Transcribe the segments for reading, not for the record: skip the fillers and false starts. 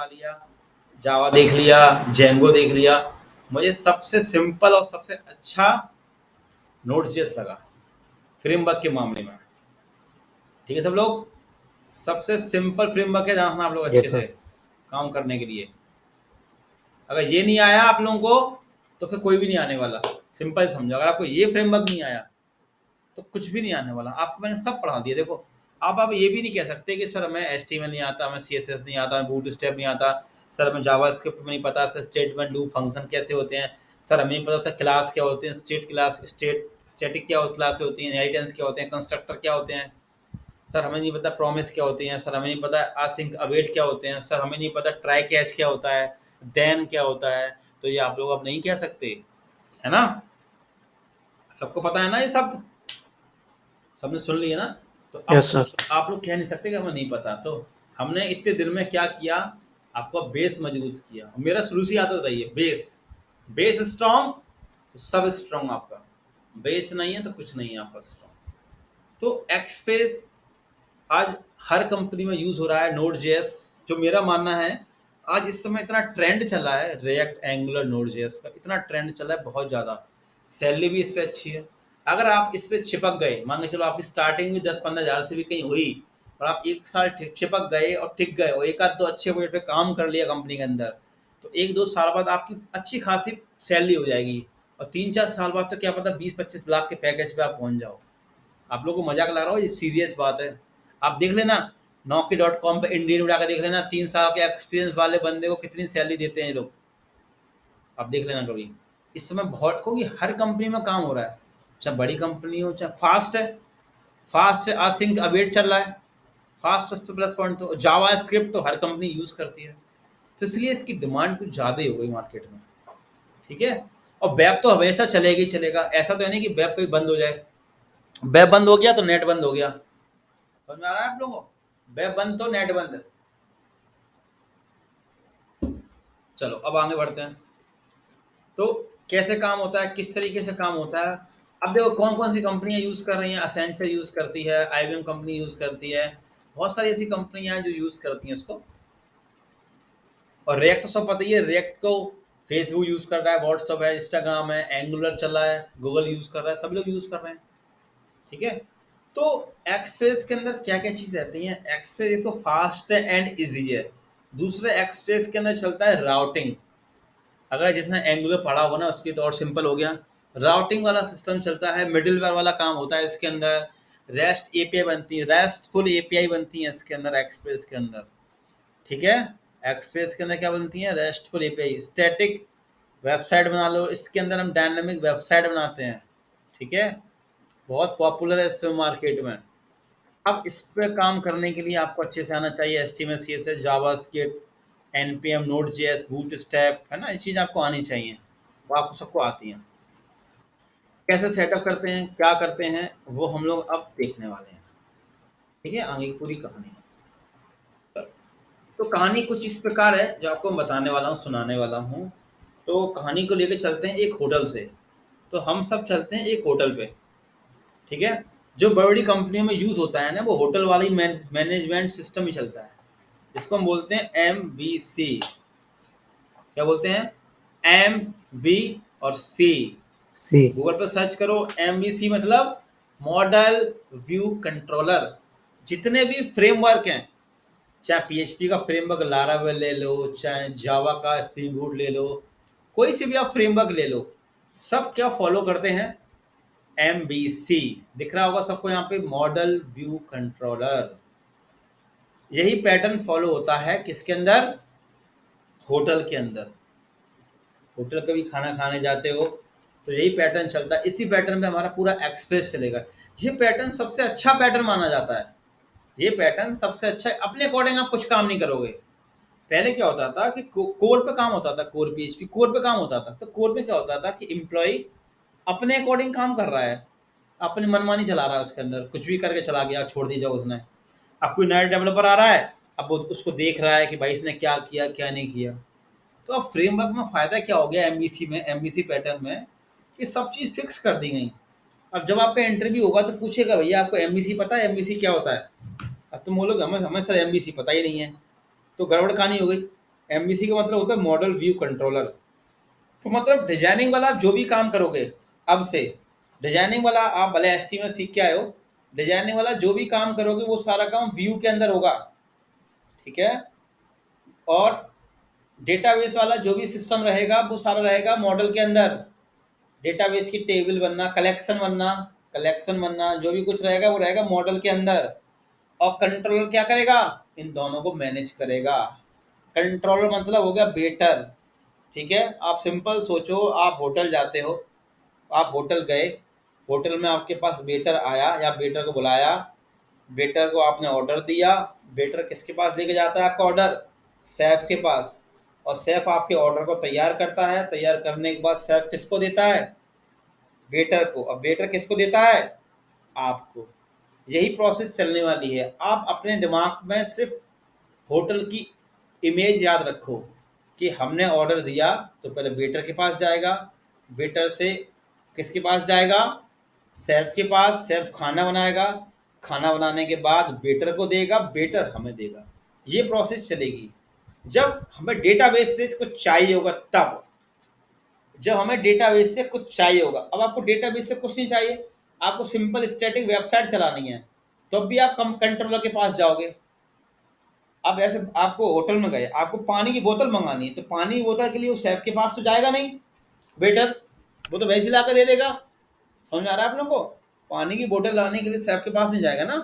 पढ़ा लिया, जावा देख लिया, जेंगो देख लिया। मुझे सबसे सिंपल और सबसे अच्छा नोड.जेएस लगा फ्रेमवर्क के मामले में। ठीक है सब लोग, सबसे सिंपल फ्रेमवर्क है जानना आप लोग अच्छे यस से सर। काम करने के लिए। अगर ये नहीं आया आप लोगों को तो फिर कोई भी नहीं आने वाला। सिंपल समझो, अगर आपको ये फ्रेमवर्क नहीं आया तो कुछ भी नहीं आने वाला। आपको मैंने सब पढ़ा दिया। देखो आप ये भी नहीं कह सकते कि सर हमें HTML नहीं आता, हमें CSS नहीं आता, हमें बूट स्टेप नहीं आता, सर हमें जावास्क्रिप्ट में नहीं पता, सर स्टेटमेंट लूप फंक्शन कैसे होते हैं, सर हमें नहीं पता सर क्लास क्या होते हैं, स्टेट क्लास स्टेटिक क्या क्लास होती है, इनहेरिटेंस क्या होते हैं, कंस्ट्रक्टर क्या होते हैं, सर हमें नहीं पता प्रॉमिस क्या होती हैं, सर हमें नहीं पता असिंक अवेट क्या होते हैं, सर हमें नहीं पता ट्राई कैच क्या होता है, देन क्या होता है। तो ये आप लोग अब नहीं कह सकते, है ना? सबको पता है ना ये शब्द, सबने सुन लिया ना? तो अब यस सर। आप लोग कह नहीं सकते कि हमें नहीं पता। तो हमने इतने दिन में क्या किया, आपका बेस मजबूत किया। मेरा शुरू से आदत रही है, बेस स्ट्रांग तो सब स्ट्रांग। आपका बेस नहीं है तो कुछ नहीं है आपका स्ट्रांग। तो एक्सप्रेस आज हर कंपनी में यूज हो रहा है। नोड.जेएस जो मेरा मानना है, आज इस समय इतना ट्रेंड चला है, रिएक्ट एंगुलर नोड.जेएस का इतना ट्रेंड चला है बहुत ज़्यादा। सैलरी भी इस पे अच्छी है। अगर आप इस पे चिपक गए, मान के चलो आपकी स्टार्टिंग भी 10-15 हज़ार से भी कहीं हुई, और आप एक साल चिपक गए और टिक गए और एक आध दो अच्छे प्रोजेक्ट पे काम कर लिया कंपनी के अंदर, तो 1-2 साल बाद आपकी अच्छी खासी सैलरी हो जाएगी। और 3-4 साल बाद तो क्या पता 20-25 लाख के पैकेज पे आप पहुंच जाओ। आप लोगों को मजाक लग रहा हो, ये सीरियस बात है। आप देख लेना Naukri.com पे इंडियन उड़ा के देख लेना, 3 साल के एक्सपीरियंस वाले बंदे को कितनी सैलरी देते हैं ये लोग। आप देख लेना कभी। इस समय बहुत को हर कंपनी में काम हो रहा है, चाहे बड़ी कंपनी हो चाहे फास्ट है, असिंक अवेट चल रहा है। फास्ट तो प्लस पॉइंट, तो जावा स्क्रिप्ट तो हर कंपनी यूज करती है, तो इसलिए इसकी डिमांड कुछ ज़्यादा ही हो गई मार्केट में। ठीक है, और वेब तो हमेशा चलेगा ही चलेगा। ऐसा तो है नहीं कि वेब कभी बंद हो जाए। वेब बंद हो गया तो नेट बंद हो गया। समझ में आ रहा है आप लोगों को? वेब बंद तो नेट बंद। चलो अब आगे बढ़ते हैं। तो कैसे काम होता है, किस तरीके से काम होता है। अब देखो कौन कौन सी कंपनियां यूज कर रही हैं। असेंचर यूज करती है, IBM कंपनी यूज करती है, बहुत सारी ऐसी कंपनियां हैं जो यूज करती हैं उसको। और रिएक्ट तो सब पता ही है, रिएक्ट को फेसबुक यूज कर रहा है, व्हाट्सअप है, इंस्टाग्राम है, एंगुलर चल रहा है, गूगल यूज कर रहा है, सभी लोग यूज कर रहे हैं। ठीक है, तो एक्सप्रेस के अंदर क्या क्या चीज रहती है। एक्सप्रेस एक तो फास्ट है एंड इजी है। दूसरे एक्सप्रेस के अंदर चलता है राउटिंग। अगर जिसने एंगुलर पढ़ा होगा ना उसकी तो और सिंपल हो गया। राउटिंग वाला सिस्टम चलता है, मिडिलवेयर वाला काम होता है इसके अंदर। रेस्ट एपीआई बनती है, रेस्टफुल एपीआई बनती है इसके अंदर, एक्सप्रेस के अंदर। ठीक है, एक्सप्रेस के अंदर क्या बनती है, रेस्टफुल एपीआई। स्टैटिक वेबसाइट बना लो, इसके अंदर हम डायनामिक वेबसाइट बनाते हैं। ठीक है, बहुत पॉपुलर है इस मार्केट में। अब इस पे काम करने के लिए आपको अच्छे से आना चाहिए HTML CSS JavaScript NPM Node.js bootstrap, है ना, ये चीज़ आपको आनी चाहिए। वो आपको सबको आती हैं। कैसे सेटअप करते हैं, क्या करते हैं, वो हम लोग अब देखने वाले हैं। ठीक है, आगे की पूरी कहानी। तो कहानी कुछ इस प्रकार है जो आपको मैं बताने वाला हूँ, सुनाने वाला हूँ। तो कहानी को लेकर चलते हैं एक होटल से। तो हम सब चलते हैं एक होटल पे। ठीक है, जो बड़ी बड़ी कंपनियों में यूज होता है ना, वो होटल वाला ही मैनेजमेंट सिस्टम ही चलता है। इसको हम बोलते हैं MVC। क्या बोलते हैं? MV और C। सी। गूगल पर सर्च करो, MVC मतलब मॉडल व्यू कंट्रोलर। जितने भी फ्रेमवर्क हैं, चाहे PHP का फ्रेमवर्क लारावेल ले लो, चाहे जावा का स्प्रिंग बूट ले लो, कोई से भी आप फ्रेमवर्क ले लो, सब क्या फॉलो करते हैं? MVC। दिख रहा होगा सबको यहाँ पे, मॉडल व्यू कंट्रोलर। यही पैटर्न फॉलो होता है किसके अंदर? होटल के अंदर। होटल कभी खाना खाने जाते हो तो यही पैटर्न चलता है, इसी पैटर्न पे हमारा पूरा एक्सप्रेस चलेगा। ये पैटर्न सबसे अच्छा पैटर्न माना जाता है। ये पैटर्न सबसे अच्छा, अपने अकॉर्डिंग आप कुछ काम नहीं करोगे। पहले क्या होता था कि कोर पे काम होता था, कोर PHP कोर पे काम होता था। तो कोर पे क्या होता था कि एम्प्लॉय अपने अकॉर्डिंग काम कर रहा है, अपनी मनमानी चला रहा है, उसके अंदर कुछ भी करके चला गया, छोड़ दीजिए उसने। अब कोई नया डेवलपर आ रहा है, अब वो उसको देख रहा है कि भाई इसने क्या किया क्या नहीं किया। तो अब फ्रेमवर्क में फ़ायदा क्या हो गया MVC में, MVC पैटर्न में, कि सब चीज़ फिक्स कर दी गई। अब जब आपका इंटरव्यू होगा तो पूछेगा भैया आपको MVC पता है, MVC क्या होता है? अब तुम बोलोगे हमें हमें सर MVC पता ही नहीं है, तो गड़बड़ कहानी हो गई। एमवीसी का मतलब होता है मॉडल व्यू कंट्रोलर। तो मतलब डिजाइनिंग वाला आप जो भी काम करोगे अब से, डिजाइनिंग वाला आप भले एचटीएमएल सीख के आए हो, डिजाइनिंग वाला जो भी काम करोगे वो सारा काम व्यू के अंदर होगा, ठीक है। और डेटाबेस वाला जो भी सिस्टम रहेगा वो सारा रहेगा मॉडल के अंदर। डेटाबेस की टेबल बनना, कलेक्शन बनना जो भी कुछ रहेगा वो रहेगा मॉडल के अंदर। और कंट्रोलर क्या करेगा, इन दोनों को मैनेज करेगा। कंट्रोलर मतलब हो गया वेटर, ठीक है। आप सिंपल सोचो, आप होटल जाते हो, आप होटल गए, होटल में आपके पास वेटर आया या वेटर को बुलाया, वेटर को आपने ऑर्डर दिया, वेटर किसके पास लेके जाता है आपका ऑर्डर, शेफ के पास। और शेफ आपके ऑर्डर को तैयार करता है, तैयार करने के बाद शेफ किसको देता है, वेटर को। अब वेटर किसको देता है, आपको। यही प्रोसेस चलने वाली है। आप अपने दिमाग में सिर्फ होटल की इमेज याद रखो कि हमने ऑर्डर दिया तो पहले वेटर के पास जाएगा, वेटर से किसके पास जाएगा, शेफ के पास, शेफ खाना बनाएगा, खाना बनाने के बाद वेटर को देगा, वेटर हमें देगा। ये प्रोसेस चलेगी। जब हमें डेटाबेस से कुछ चाहिए होगा तब, जब हमें डेटाबेस से कुछ चाहिए होगा। अब आपको डेटाबेस से कुछ नहीं चाहिए, आपको सिंपल स्टैटिक वेबसाइट चलानी है, तब भी आप कम कंट्रोलर के पास जाओगे। अब ऐसे आपको होटल में गए, आपको पानी की बोतल मंगानी है, तो पानी की बोतल के लिए वो शेफ के पास तो जाएगा नहीं वेटर, वो तो वैसे ही ला कर दे देगा। समझ आ रहा है आप लोगों को, पानी की बोतल लाने के लिए शेफ के पास नहीं जाएगा ना।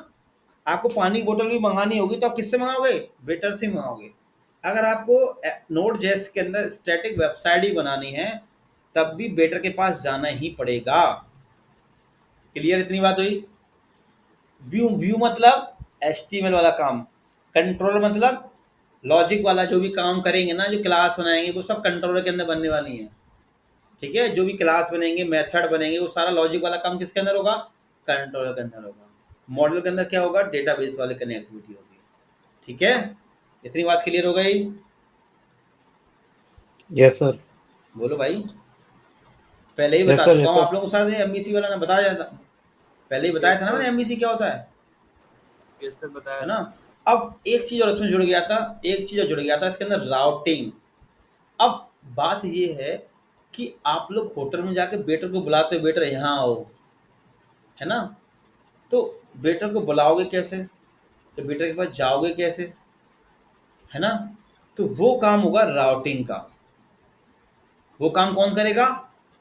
आपको पानी की बोतल भी मंगानी होगी तो आप किससे मंगाओगे, वेटर से मंगाओगे। अगर आपको नोड जेएस के अंदर स्टैटिक वेबसाइट ही बनानी है तब भी वेटर के पास जाना ही पड़ेगा। क्लियर, इतनी बात हुई। व्यू व्यू मतलब एचटीएमएल वाला काम, कंट्रोलर मतलब लॉजिक वाला जो भी काम करेंगे ना, जो क्लास बनाएंगे वो सब कंट्रोलर के अंदर बनने वाली है, ठीक है। जो भी क्लास बनेंगे, मेथड बनेंगे, वो सारा लॉजिक वाला काम किसके अंदर होगा, कंट्रोलर के अंदर होगा। मॉडल के अंदर क्या होगा, डेटाबेस वाले कनेक्टिविटी होगी, ठीक है। इतनी बात क्लियर हो गई। Yes sir. बोलो भाई, पहले ही यस बता सर। चुका यस हूँ सर। आप लोगों के साथ, एमबीसी वाला ने बताया था, पहले ही बताया यस था ना मैंने सर। एमबीसी क्या होता यस सर, बताया है ना। था। अब एक चीज और इसमें जुड़ गया था, एक चीज और जुड़ गया था इसके अंदर, राउटिंग। अब बात ये है कि आप लोग होटल में जाके वेटर को बुलाते हो, वेटर यहाँ आओ, है ना। तो वेटर को बुलाओगे कैसे, तो वेटर के पास जाओगे कैसे, है ना। तो वो काम होगा राउटिंग का। वो काम कौन करेगा,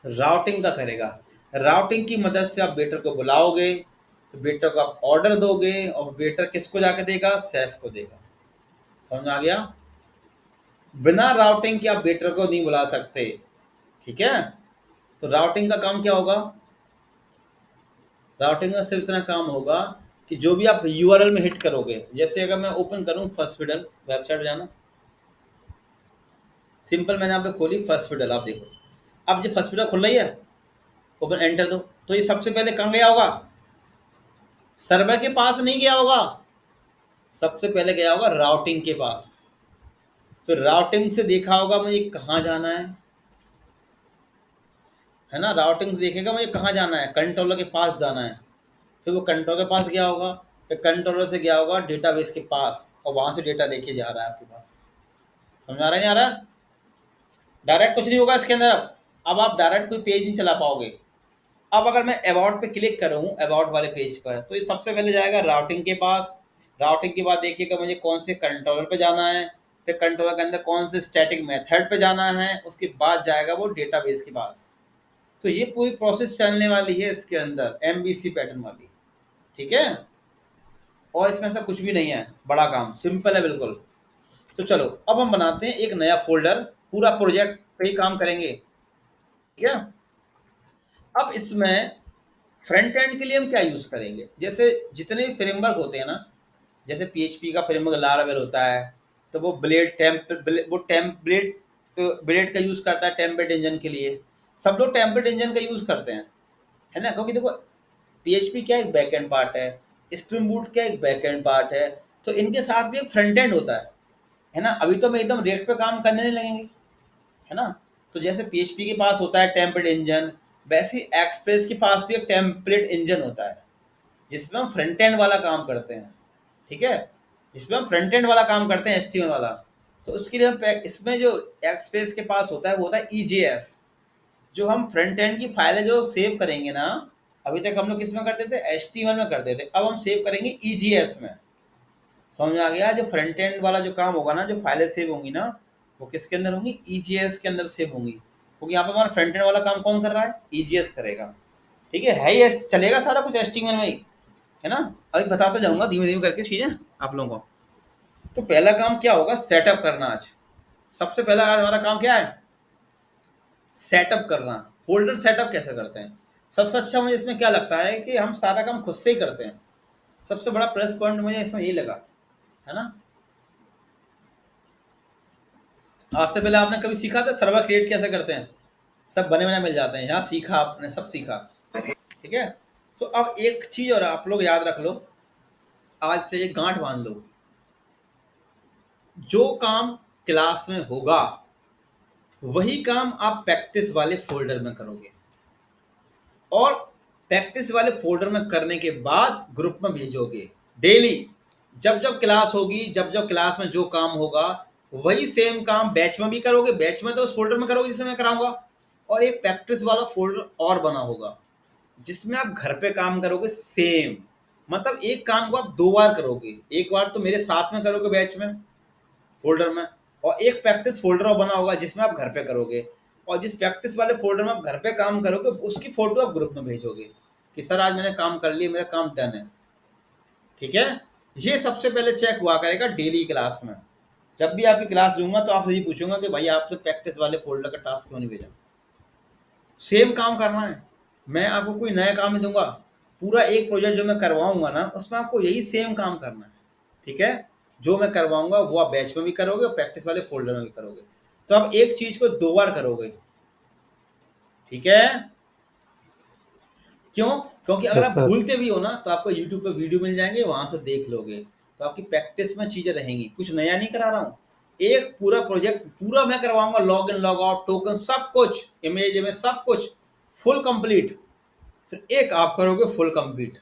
राउटिंग का करेगा। राउटिंग की मदद से आप वेटर को बुलाओगे, तो वेटर को आप ऑर्डर दोगे और वेटर किसको जाके देगा, शेफ को देगा। समझ आ गया। बिना राउटिंग के आप वेटर को नहीं बुला सकते, ठीक है। तो राउटिंग का काम क्या होगा, राउटिंग का सिर्फ इतना काम होगा कि जो भी आप यूआरएल में हिट करोगे, जैसे अगर मैं ओपन करूं फर्स्ट फिडल वेबसाइट पे जाना, सिंपल मैंने यहाँ पे खोली फर्स्ट फिडल, आप देखो अब जो फर्स्ट फिडल खुल रही है, ओपन एंटर दो, तो ये सबसे पहले कहाँ गया होगा, सर्वर के पास नहीं गया होगा, सबसे पहले गया होगा राउटिंग के पास। फिर राउटिंग से देखा होगा मुझे कहाँ जाना है ना, राउटिंग से देखेगा मुझे कहाँ जाना है, कंट्रोलर के पास जाना है। फिर वो कंट्रोलर के पास गया होगा, फिर कंट्रोलर से गया होगा डेटाबेस के पास, और वहां से डेटा लेके जा रहा है आपके पास। समझ आ रहा है, नहीं आ रहा। डायरेक्ट कुछ नहीं होगा इसके अंदर। अब आप डायरेक्ट कोई पेज नहीं चला पाओगे। अब अगर मैं अबाउट पे क्लिक करूँ, अबाउट वाले पेज पर, तो ये सबसे पहले जाएगा राउटिंग के पास। राउटिंग के बाद देखिएगा मुझे कौन से कंट्रोलर पे जाना है, फिर कंट्रोलर के अंदर कौन से स्टैटिक मेथड पे जाना है, उसके बाद जाएगा वो डेटाबेस के पास। तो ये पूरी प्रोसेस चलने वाली है इसके अंदर, एमबीसी पैटर्न वाली, ठीक है। और इसमें ऐसा कुछ भी नहीं है, बड़ा काम सिंपल है बिल्कुल। तो चलो अब हम बनाते हैं एक नया फोल्डर, पूरा प्रोजेक्ट पे ही काम करेंगे, ठीक है। अब इसमें फ्रंट एंड के लिए हम क्या यूज़ करेंगे, जैसे जितने भी फ्रेमवर्क होते हैं ना, जैसे पीएचपी का फ्रेमवर्क लारावेल होता है, तो वो टेम्पलेट ब्लेड का यूज़ करता है टेम्पलेट इंजन के लिए। सब लोग टेम्पलेट इंजन का यूज़ करते हैं, है ना, क्योंकि देखो पीएचपी क्या एक बैकएंड पार्ट है, स्प्रिंग बूट क्या एक बैकएंड पार्ट है, तो इनके साथ भी एक फ्रंट एंड होता है ना। अभी तो हम एकदम रिएक्ट पे काम करने नहीं लगेंगे, है ना। तो जैसे पीएचपी के पास होता है टेम्पलेट इंजन, वैसे ही एक्सप्रेस के पास भी एक टेम्पलेट इंजन होता है जिसमें हम फ्रंट एंड वाला काम करते हैं, ठीक है, जिसमें हम फ्रंट एंड वाला काम करते हैं एचटीएमएल वाला। तो उसके लिए हम इसमें जो एक्सप्रेस के पास होता है वो होता है EJS। जो हम फ्रंट एंड की फाइलें जो सेव करेंगे ना, अभी तक हम लोग किस में करते थे, HTML में करते थे, अब हम सेव करेंगे EJS में। समझ में आ गया? जो फ्रंट एंड वाला जो काम होगा ना, जो फाइलें सेव होंगी ना, वो किसके अंदर होंगी, EJS के अंदर सेव होंगी। क्योंकि यहाँ पे हमारा फ्रंट एंड वाला काम कौन कर रहा है, EJS करेगा। ठीक है ही चलेगा सारा कुछ HTML में ही, है ना। अभी बताता जाऊंगा धीमे धीमे करके चीजें आप लोगों को। तो पहला काम क्या होगा, सेटअप करना। आज सबसे पहला आज हमारा काम क्या है, सेटअप करना। फोल्डर सेटअप कैसे करते हैं, सबसे अच्छा मुझे इसमें क्या लगता है कि हम सारा काम खुद से ही करते हैं। सबसे बड़ा प्लस पॉइंट मुझे इसमें यही लगा, है ना। आज से पहले आपने कभी सीखा था सर्वर क्रिएट कैसे करते हैं, सब बने बने मिल जाते हैं, यहाँ सीखा आपने, सब सीखा। ठीक है। तो अब एक चीज और आप लोग याद रख लो, आज से ये गांठ बांध लो, जो काम क्लास में होगा वही काम आप प्रैक्टिस वाले फोल्डर में करोगे, और प्रैक्टिस वाले फोल्डर में करने के बाद ग्रुप में भेजोगे डेली। जब जब क्लास होगी, जब जब क्लास में जो काम होगा वही सेम काम बैच में भी करोगे। बैच में तो उस फोल्डर में करोगे जिसे मैं कराऊंगा, और एक प्रैक्टिस वाला फोल्डर और बना होगा जिसमें आप घर पे काम करोगे सेम। मतलब एक काम को आप दो बार करोगे, एक बार तो मेरे साथ में करोगे बैच में फोल्डर में, और एक प्रैक्टिस फोल्डर और बना होगा जिसमें आप घर पे करोगे। और जिस प्रैक्टिस वाले फोल्डर में आप घर पे काम करोगे उसकी फोटो आप ग्रुप में भेजोगे कि सर आज मैंने काम कर लिया, मेरा काम डन है। ठीक है। ये सबसे पहले चेक हुआ करेगा डेली क्लास में। जब भी आपकी क्लास लूंगा तो आपसे ये पूछूंगा कि भाई आपने प्रैक्टिस वाले फोल्डर का टास्क क्यों नहीं भेजा। सेम काम करना है, मैं आपको कोई नया काम नहीं दूंगा। पूरा एक प्रोजेक्ट जो मैं करवाऊंगा ना उसमें आपको यही सेम काम करना है। ठीक है। जो मैं करवाऊंगा वो आप बैच में भी करोगे और प्रैक्टिस वाले फोल्डर में भी करोगे। तो आप एक चीज को दो बार करोगे। ठीक है। क्यों? क्योंकि अगर यस आप सर। भूलते भी हो ना तो आपको यूट्यूब पे वीडियो मिल जाएंगे, वहां से देख लोगे, तो आपकी प्रैक्टिस में चीजें रहेंगी। कुछ नया नहीं करा रहा हूँ, एक पूरा प्रोजेक्ट पूरा मैं करवाऊंगा, log in log out token सब कुछ, इमेज में सब कुछ फुल कंप्लीट। फिर एक आप करोगे फुल कंप्लीट।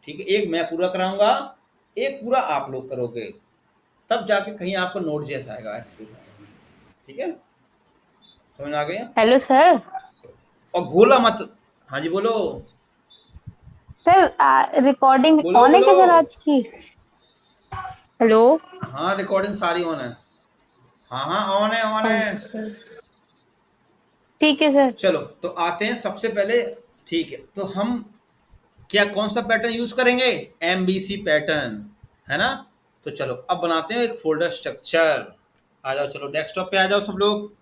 ठीक है। एक मैं पूरा कराऊंगा, एक पूरा आप लोग करोगे, तब जाके कहीं आपको नोट जैसा आएगा, एक्सप्रेस आएगा। ठीक है। समझ में आ गया? Hello sir. और गोला मत। हाँ जी बोलो। सर रिकॉर्डिंग बोलो ऑन है बोलो। क्या सर आज की? हेलो। हाँ रिकॉर्डिंग सारी ऑन है। हाँ हाँ ऑन है, ऑन है। ओके सर, ठीक है सर। चलो तो आते हैं सबसे पहले। ठीक है, तो हम क्या कौन सा पैटर्न यूज करेंगे, MBC पैटर्न, है ना। तो चलो अब बनाते हैं एक फोल्डर स्ट्रक्चर। आ जाओ, चलो डेस्कटॉप पे आ जाओ सब लोग।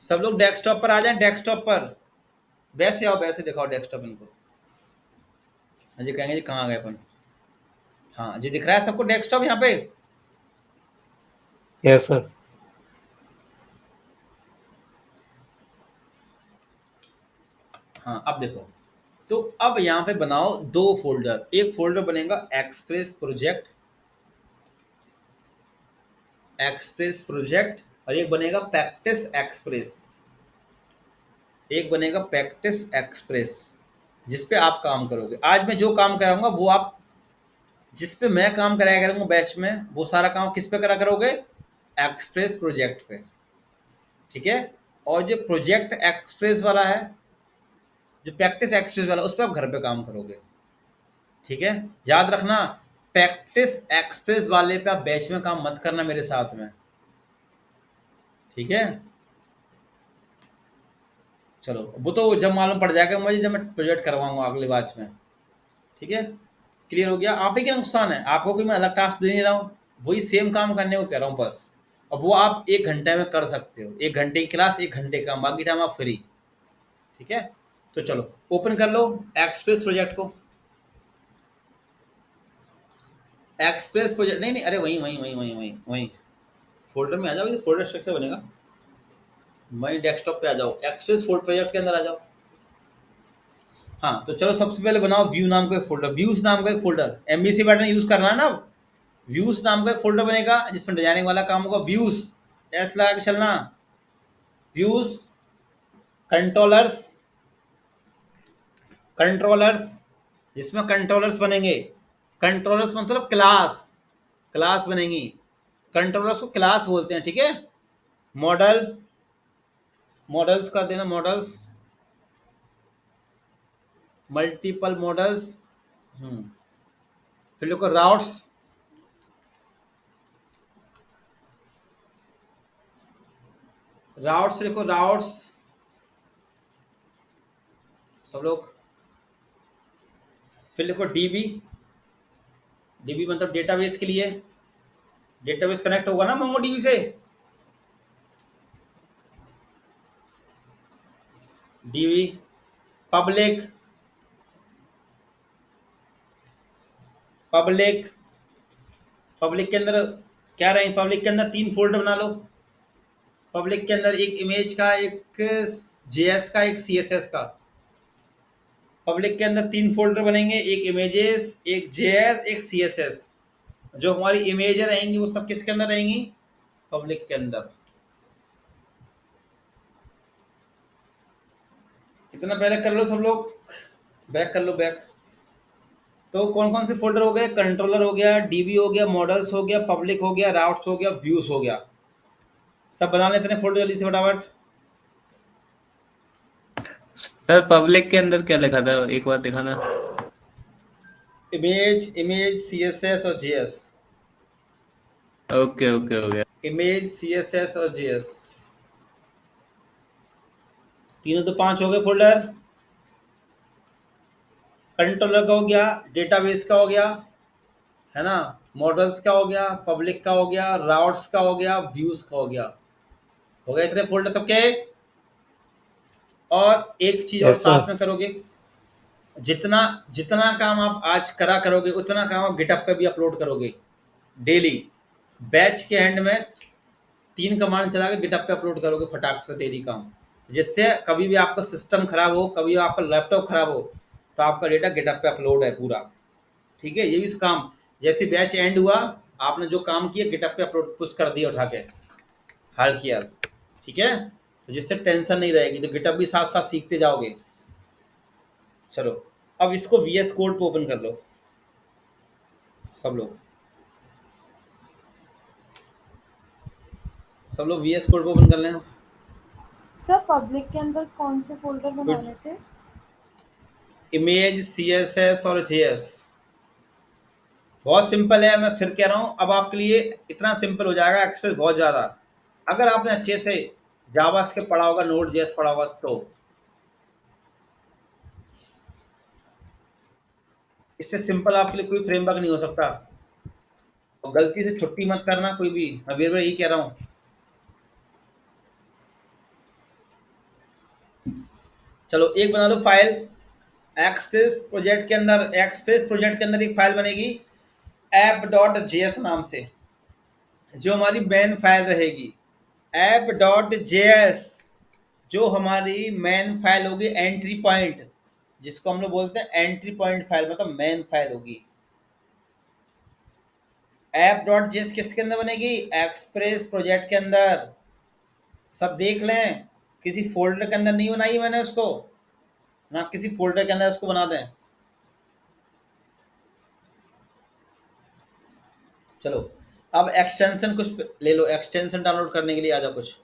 सब लोग डेस्कटॉप पर आ जाएं, डेस्कटॉप पर। वैसे आओ, वैसे दिखाओ डेस्कटॉप इनको। हाँ जी, कहेंगे जी कहाँ गए अपन। हाँ जी, दिख रहा है सबको डेस्कटॉप यहाँ पे। Yes sir. हाँ अब देखो, तो अब यहाँ पे बनाओ दो फोल्डर। एक फोल्डर बनेगा एक्सप्रेस प्रोजेक्ट, एक्सप्रेस प्रोजेक्ट, और एक बनेगा प्रैक्टिस एक्सप्रेस। एक बनेगा प्रैक्टिस एक्सप्रेस जिस पे आप काम करोगे। आज मैं जो काम कराऊंगा वो आप, जिस पे मैं काम कराया करूंगा बैच में, वो सारा काम किस पे करा करोगे, एक्सप्रेस प्रोजेक्ट पे। ठीक है। और जो प्रोजेक्ट एक्सप्रेस वाला है, जो प्रैक्टिस एक्सप्रेस वाला, उस पर आप घर पे काम करोगे। ठीक है। याद रखना, प्रैक्टिस एक्सप्रेस वाले पे आप बैच में काम मत करना मेरे साथ में। ठीक है। चलो वो तो जब मालूम पड़ जाएगा मुझे, जब मैं प्रोजेक्ट करवाऊंगा अगले बैच में। ठीक है। क्लियर हो गया? आप ही का नुकसान है, आपको कोई मैं अलग टास्क दे नहीं रहा हूँ, वही सेम काम करने को कह रहा हूँ बस। अब वो आप एक घंटे में कर सकते हो, एक घंटे की क्लास, एक घंटे का, बाकी टाइम आप फ्री। ठीक है। तो चलो ओपन कर लो एक्सप्रेस प्रोजेक्ट को। एक्सप्रेस प्रोजेक्ट, नहीं नहीं, अरे वहीं वहीं वहीं वहीं वहीं वहीं फोल्डर में आ जाओ, ये फोल्डर स्ट्रक्चर बनेगा। वहीं डेस्कटॉप पे आ जाओ, एक्सप्रेस फोल्डर प्रोजेक्ट के अंदर आ जाओ। हाँ तो चलो सबसे पहले बनाओ व्यू नाम का एक फोल्डर, व्यूज नाम का एक फोल्डर। MBC पैटर्न यूज करना है ना। व्यूज नाम का एक फोल्डर बनेगा जिसमें डिजाइनिंग वाला काम होगा। व्यूज एस लगा के चलना। व्यूज कंट्रोलर्स, कंट्रोलर्स जिसमें कंट्रोलर्स बनेंगे। कंट्रोलर्स मतलब क्लास, क्लास बनेंगी। कंट्रोलर्स को क्लास बोलते हैं, ठीक है। मॉडल, मॉडल्स का देना, मॉडल्स, मल्टीपल मॉडल्स। फिर लिखो राउट्स, राउट्स लिखो, राउट्स सब लोग। फिर लिखो डीबी, डीबी मतलब डेटाबेस के लिए, डेटाबेस कनेक्ट होगा ना मोंगो डीबी से। डीबी पब्लिक, पब्लिक, पब्लिक के अंदर क्या रहेंगे, पब्लिक के अंदर 3 फोल्डर बना लो। पब्लिक के अंदर एक इमेज का, एक जेएस का, एक सीएसएस का। पब्लिक के अंदर 3 फोल्डर बनेंगे, एक इमेजेस, एक जेएस, एक सीएसएस। जो हमारी इमेज रहेंगी वो सब किसके अंदर रहेंगी, पब्लिक के अंदर। इतना पहले कर लो सब लोग, बैक कर लो, बैक। तो कौन कौन से फोल्डर हो गए, कंट्रोलर हो गया, डीबी हो गया, मॉडल्स हो गया, पब्लिक हो गया, राउट्स हो गया, व्यूज हो गया। सब बना लेते हैं फोल्डर जल्दी से फटाफट। सर पब्लिक के अंदर क्या लिखा था, एक बार दिखाना। इमेज, इमेज, सीएसएस और जेएस। ओके ओके, हो गया। इमेज, सीएसएस और जेएस, तीनों तो 5 हो गए फोल्डर। कंट्रोलर का हो गया, डेटाबेस का हो गया, है ना, मॉडल्स का हो गया, पब्लिक का हो गया, राउट्स का हो गया, व्यूज का हो गया। हो गए इतने फोल्डर सबके। और एक चीज और यस साथ सर। में करोगे, जितना जितना काम आप आज करा करोगे उतना काम आप गिटअप पे भी अपलोड करोगे डेली। बैच के एंड में 3 कमांड चला के गिटअप पे अपलोड करोगे फटाक से डेली काम, जिससे कभी भी आपका सिस्टम खराब हो, कभी आपका लैपटॉप खराब हो, तो आपका डेटा गिटअप पे अपलोड है पूरा, ठीक है। ये भी काम, जैसे बैच एंड हुआ, आपने जो काम किया गिटअप पे अपलोड पुश कर दिया उठा के, हाल किया, ठीक है। तो जिससे टेंशन नहीं रहेगी, तो गिटअप भी साथ साथ सीखते जाओगे। चलो अब इसको वीएस कोड पे ओपन कर लो सब लोग, सब लोग वीएस कोड पे ओपन कर लें। सर पब्लिक के अंदर कौन से फोल्डर बनाने थे? इमेज, सीएसएस और जेएस। बहुत सिंपल है, मैं फिर कह रहा हूँ, अब आपके लिए इतना सिंपल हो जाएगा एक्सप्रेस बहुत ज़्यादा, अगर आपने अच्छे से जावा के पढ़ा होगा, नोड जेएस पढ़ा होगा तो। इससे सिंपल आपके लिए कोई फ्रेमवर्क नहीं हो सकता। और गलती से छुट्टी मत करना कोई भी, मैं बार बार यही कह रहा हूँ। चलो एक बना लो फाइल, एक्सप्रेस प्रोजेक्ट के अंदर, एक्सप्रेस प्रोजेक्ट के अंदर एक फाइल बनेगी app.js नाम से, जो हमारी मेन फाइल रहेगी। app.js जो हमारी मेन फाइल होगी, एंट्री पॉइंट, जिसको हम लोग बोलते हैं एंट्री पॉइंट फाइल, मतलब मेन फाइल होगी। app.js किसके अंदर बनेगी, एक्सप्रेस प्रोजेक्ट के अंदर। सब देख लें, किसी फोल्डर के अंदर नहीं बनाई मैंने उसको ना, किसी फोल्डर के अंदर उसको बना दें। चलो अब एक्सटेंशन कुछ ले लो, एक्सटेंशन डाउनलोड करने के लिए आ जाओ कुछ।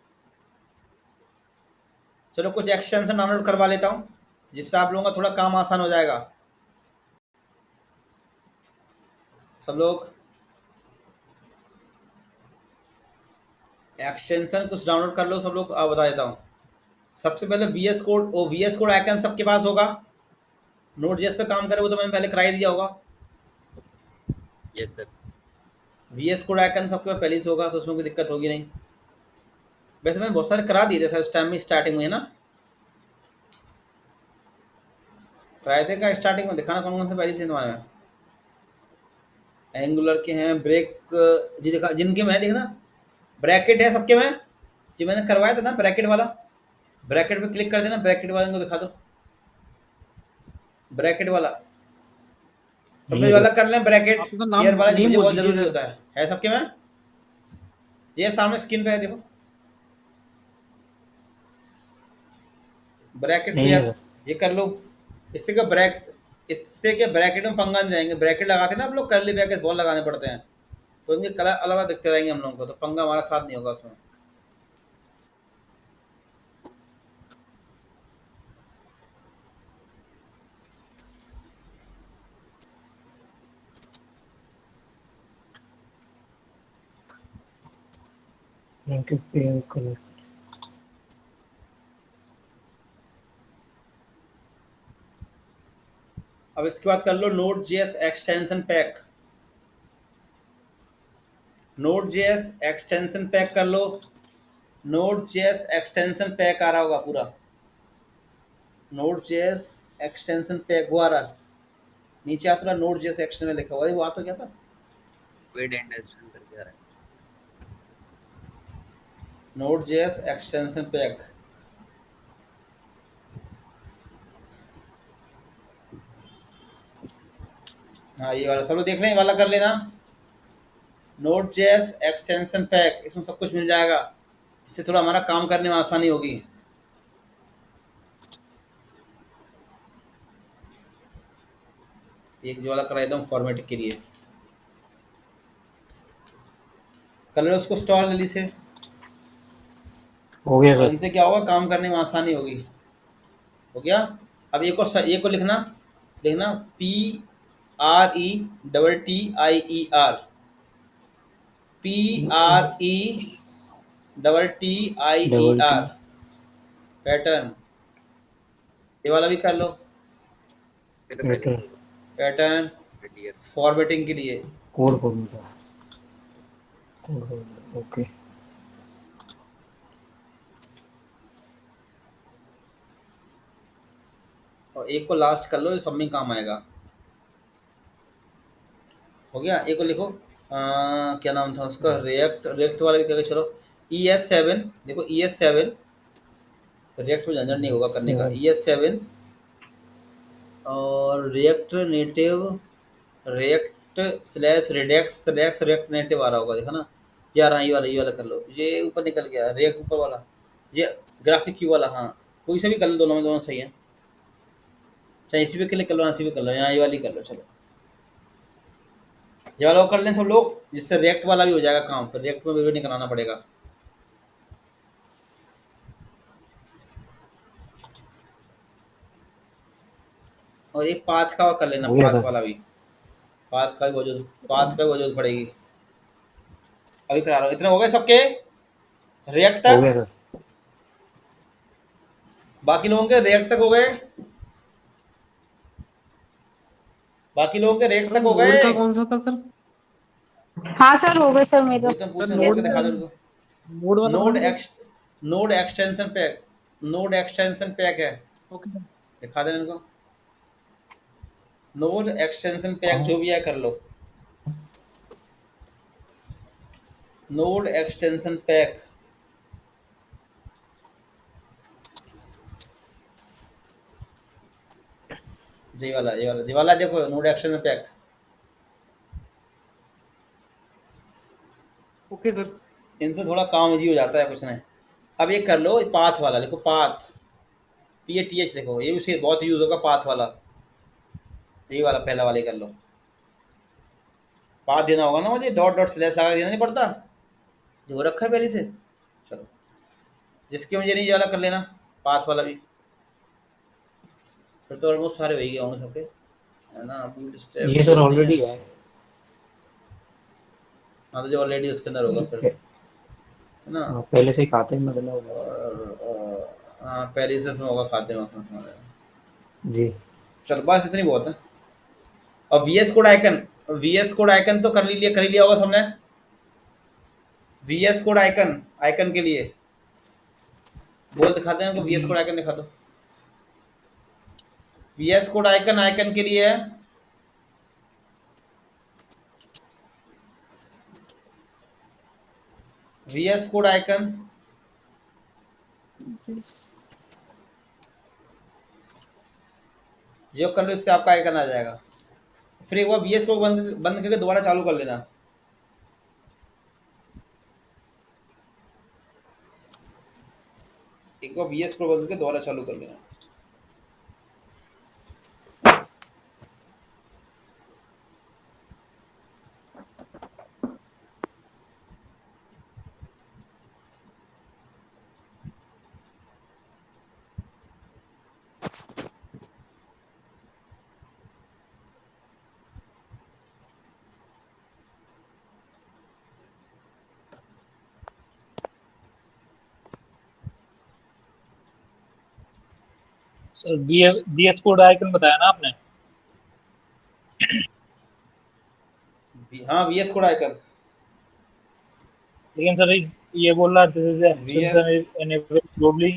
चलो कुछ एक्सटेंशन डाउनलोड करवा लेता हूँ, जिससे आप लोगों का थोड़ा काम आसान हो जाएगा। सब लोग एक्सटेंशन कुछ डाउनलोड कर लो सब लोग, आप बता देता हूँ। सबसे पहले वीएस कोड, वो वीएस कोड आइकन सबके पास होगा, नोट जेएस पे काम करे वो तो मैंने पहले कराई दिया होगा। Yes sir. VS code icon सबके पास पहले से होगा, तो उसमें कोई दिक्कत होगी नहीं। वैसे मैंने बहुत सारे करा दिए थे सर इस टाइम में, स्टार्टिंग में, है ना, कराए थे क्या स्टार्टिंग में, दिखाना कौन कौन से पहले से तुम्हारे में। एंगुलर के हैं, ब्रेक जी दिखा, जिनके में देखना ब्रैकेट है सबके में, जी मैंने करवाया था ना ब्रैकेट वाला, ब्रैकेट पे क्लिक कर देना, ब्रैकेट वाले को दिखा दो, ब्रैकेट वाला सबसे वाला कर लें ब्रैकेट। आपका नाम ईयर वाला नेम मुझे बोल बहुत दीजिए जरूरी सर। होता है सबके में। ये सामने स्क्रीन पे है देखो, ब्रैकेट नहीं है पेयर, सर। ये कर लो। इससे क्या इससे क्या ब्रैकेट में पंगा नहीं रहेंगे, ब्रैकेट लगाते हैं ना आप लोग, करली ब्रैकेट बहुत लगाने पड़ते हैं, तो इनके कलर अलग अलग दिखते रहेंगे हम लोगों को, तो पंगा हमारा साथ नहीं होगा उसमें। इनके पेयर कलर अब इसके बाद कर लो node JS extension pack. Node JS extension pack कर लो। नोड जेएस एक्सटेंशन पैक आ रहा होगा पूरा। नोड जेएस एक्सटेंशन पैक वो आ रहा, नीचे आता नोड जेएस एक्सटेंशन में लिखा हुआ है, वो आ तो क्या था, वेट इंडस्ट्रियल करके आ रहा है। Node JS extension pack. हाँ ये वाला सब लोग देख लें, ये वाला कर लेना। नोड जेएस एक्सटेंशन पैक, इसमें सब कुछ मिल जाएगा, इससे थोड़ा हमारा काम करने में आसानी होगी। एक जो वाला करा देता हूँ फॉर्मेटिंग के लिए, कर लो उसको स्टॉल जल्दी से। हो गया और सर। इनसे क्या होगा, काम करने में आसानी होगी। हो गया। अब एक को लिखना, लिखना PRETTIER, double T PRETTIER pattern. ये वाला भी कर लो मेरे पहले पैटर्न से ही पैटर्न, है। फॉर्मेटिंग के लिए। Code formula code formula okay. और एक को लास्ट कर लो, ये सब में काम आएगा। हो गया। एक को लिखो क्या नाम था उसका, रिएक्ट, रिएक्ट वाला भी करके चलो। ES7 देखो, ES7 रिएक्ट में झंझट नहीं होगा करने का। 7 ES7 और React Native, React slash Redux Redux React Native आ रहा होगा, देखा ना। ये आ रहा है, ये वाला कर लो। ये ऊपर निकल गया रिएक्ट ऊपर वाला, ये ग्राफिक क्यू वाला। हाँ कोई सा भी कर लो, दोनों में दोनों सही है। चाहे इसी पे क्लिक कर लो, इसी पे कर लो, यहाँ ये वाली कर लो। चलो ये वाला कर लें सब लोग, जिससे रिएक्ट वाला भी हो जाएगा काम, फिर रिएक्ट में भी नहीं कराना पड़ेगा। और एक पाथ का कर लेना, हो गया पाथ सर। वाला भी। पाथ का वजूद पड़ेगी। अभी करा रहा हूँ। इतने हो गए सबके रिएक्ट हो तक? गया सर। बाकी लोगों के रिएक्ट तक हो गए? बाकी लोगों के रिएक्ट तक हो नोड गए? का कौन सा था सर? हाँ सर, हो गए सर मेरा। पूछते सर पूछते नोड करके दिखा दो उनको। नोड वाला नोड कौन सा? X node extension pack, node extension pack है, ओके सर। दिखा देना इनको। नोड एक्सटेंशन पैक जो भी है कर लो। नोड एक्सटेंशन पैक, ये वाला देखो, node extension pack. Okay sir. इनसे थोड़ा काम इजी हो जाता है, कुछ नहीं। अब ये कर लो, पाथ वाला लिखो, पाथ, PATH लिखो, ये भी उसके बहुत यूज होगा पाथ वाला। ये वाला पहला वाले कर लो। पाथ देना होगा ना मुझे, डॉट डॉट स्लैश लगा देना नहीं पड़ता, जो हो रखा है पहले से। चलो जिसके मुझे नहीं, ये वाला कर लेना, पाथ वाला भी। फिर तो ऑलमोस्ट सारे हो ही गए होंगे सबके, है ना। बूट स्टेप ये सर ऑलरेडी है। हाँ तो जो ऑलरेडी उसके अंदर होगा फिर, है ना। हाँ, पहले से ही खाते में बदला हुआ है। और हाँ पेरिसेस में होगा खाते में हमारे। जी। चलो बस इतनी बहुत है। और VS code icon, VS code icon तो कर ही लिया होगा सबने। VS कोड आइकन, आइकन के लिए बोल दिखाते हैं उनको, VS कोड आइकन दिखा दो। VS कोड आइकन, आइकन के लिए है। VS कोड आइकन, जो कर लो इससे आपका आइकन आ जाएगा। फिर एक बार VS कोड बंद करके दोबारा चालू कर लेना। एक बार VS कोड बंद करके दोबारा चालू कर लेना। बीएस कोड आइकन बताया ना आपने? हाँ VS कोड आइकन, लेकिन सर ये बोल रहा this is VS enable globally,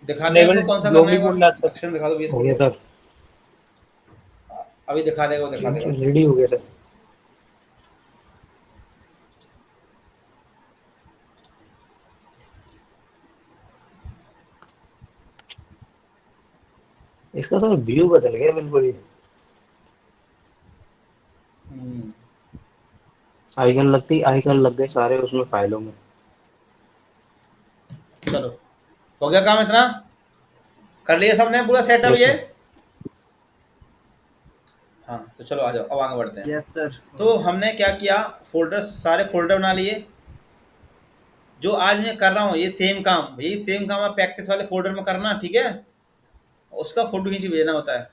दिखाते हैं इसको एनेबल कौन सा करना है ग्लोबली एक बार, बोल रहा सर। एक्शन दिखा दो VS हो कोड गया का, सर। अभी दिखा देगा, वो दिखा देगा। रेडी हो गया सर। इसका सर व्यू बदल गया बिल्कुल ही। हम्म, आइकन लग गए सारे उसमें फाइलों में। चलो हो गया काम, इतना कर लिया सबने पूरा सेटअप यस ये। सर। हाँ तो चलो आ जाओ, अब आगे बढ़ते हैं। Yes sir. तो हमने क्या किया, फोल्डर, सारे फोल्डर बना लिए। जो आज मैं कर रहा हूँ ये सेम काम, यही सेम काम आप प्रैक्टिस वाले फोल्डर में करना, ठीक है। उसका फोटो खींच के भेजना होता है।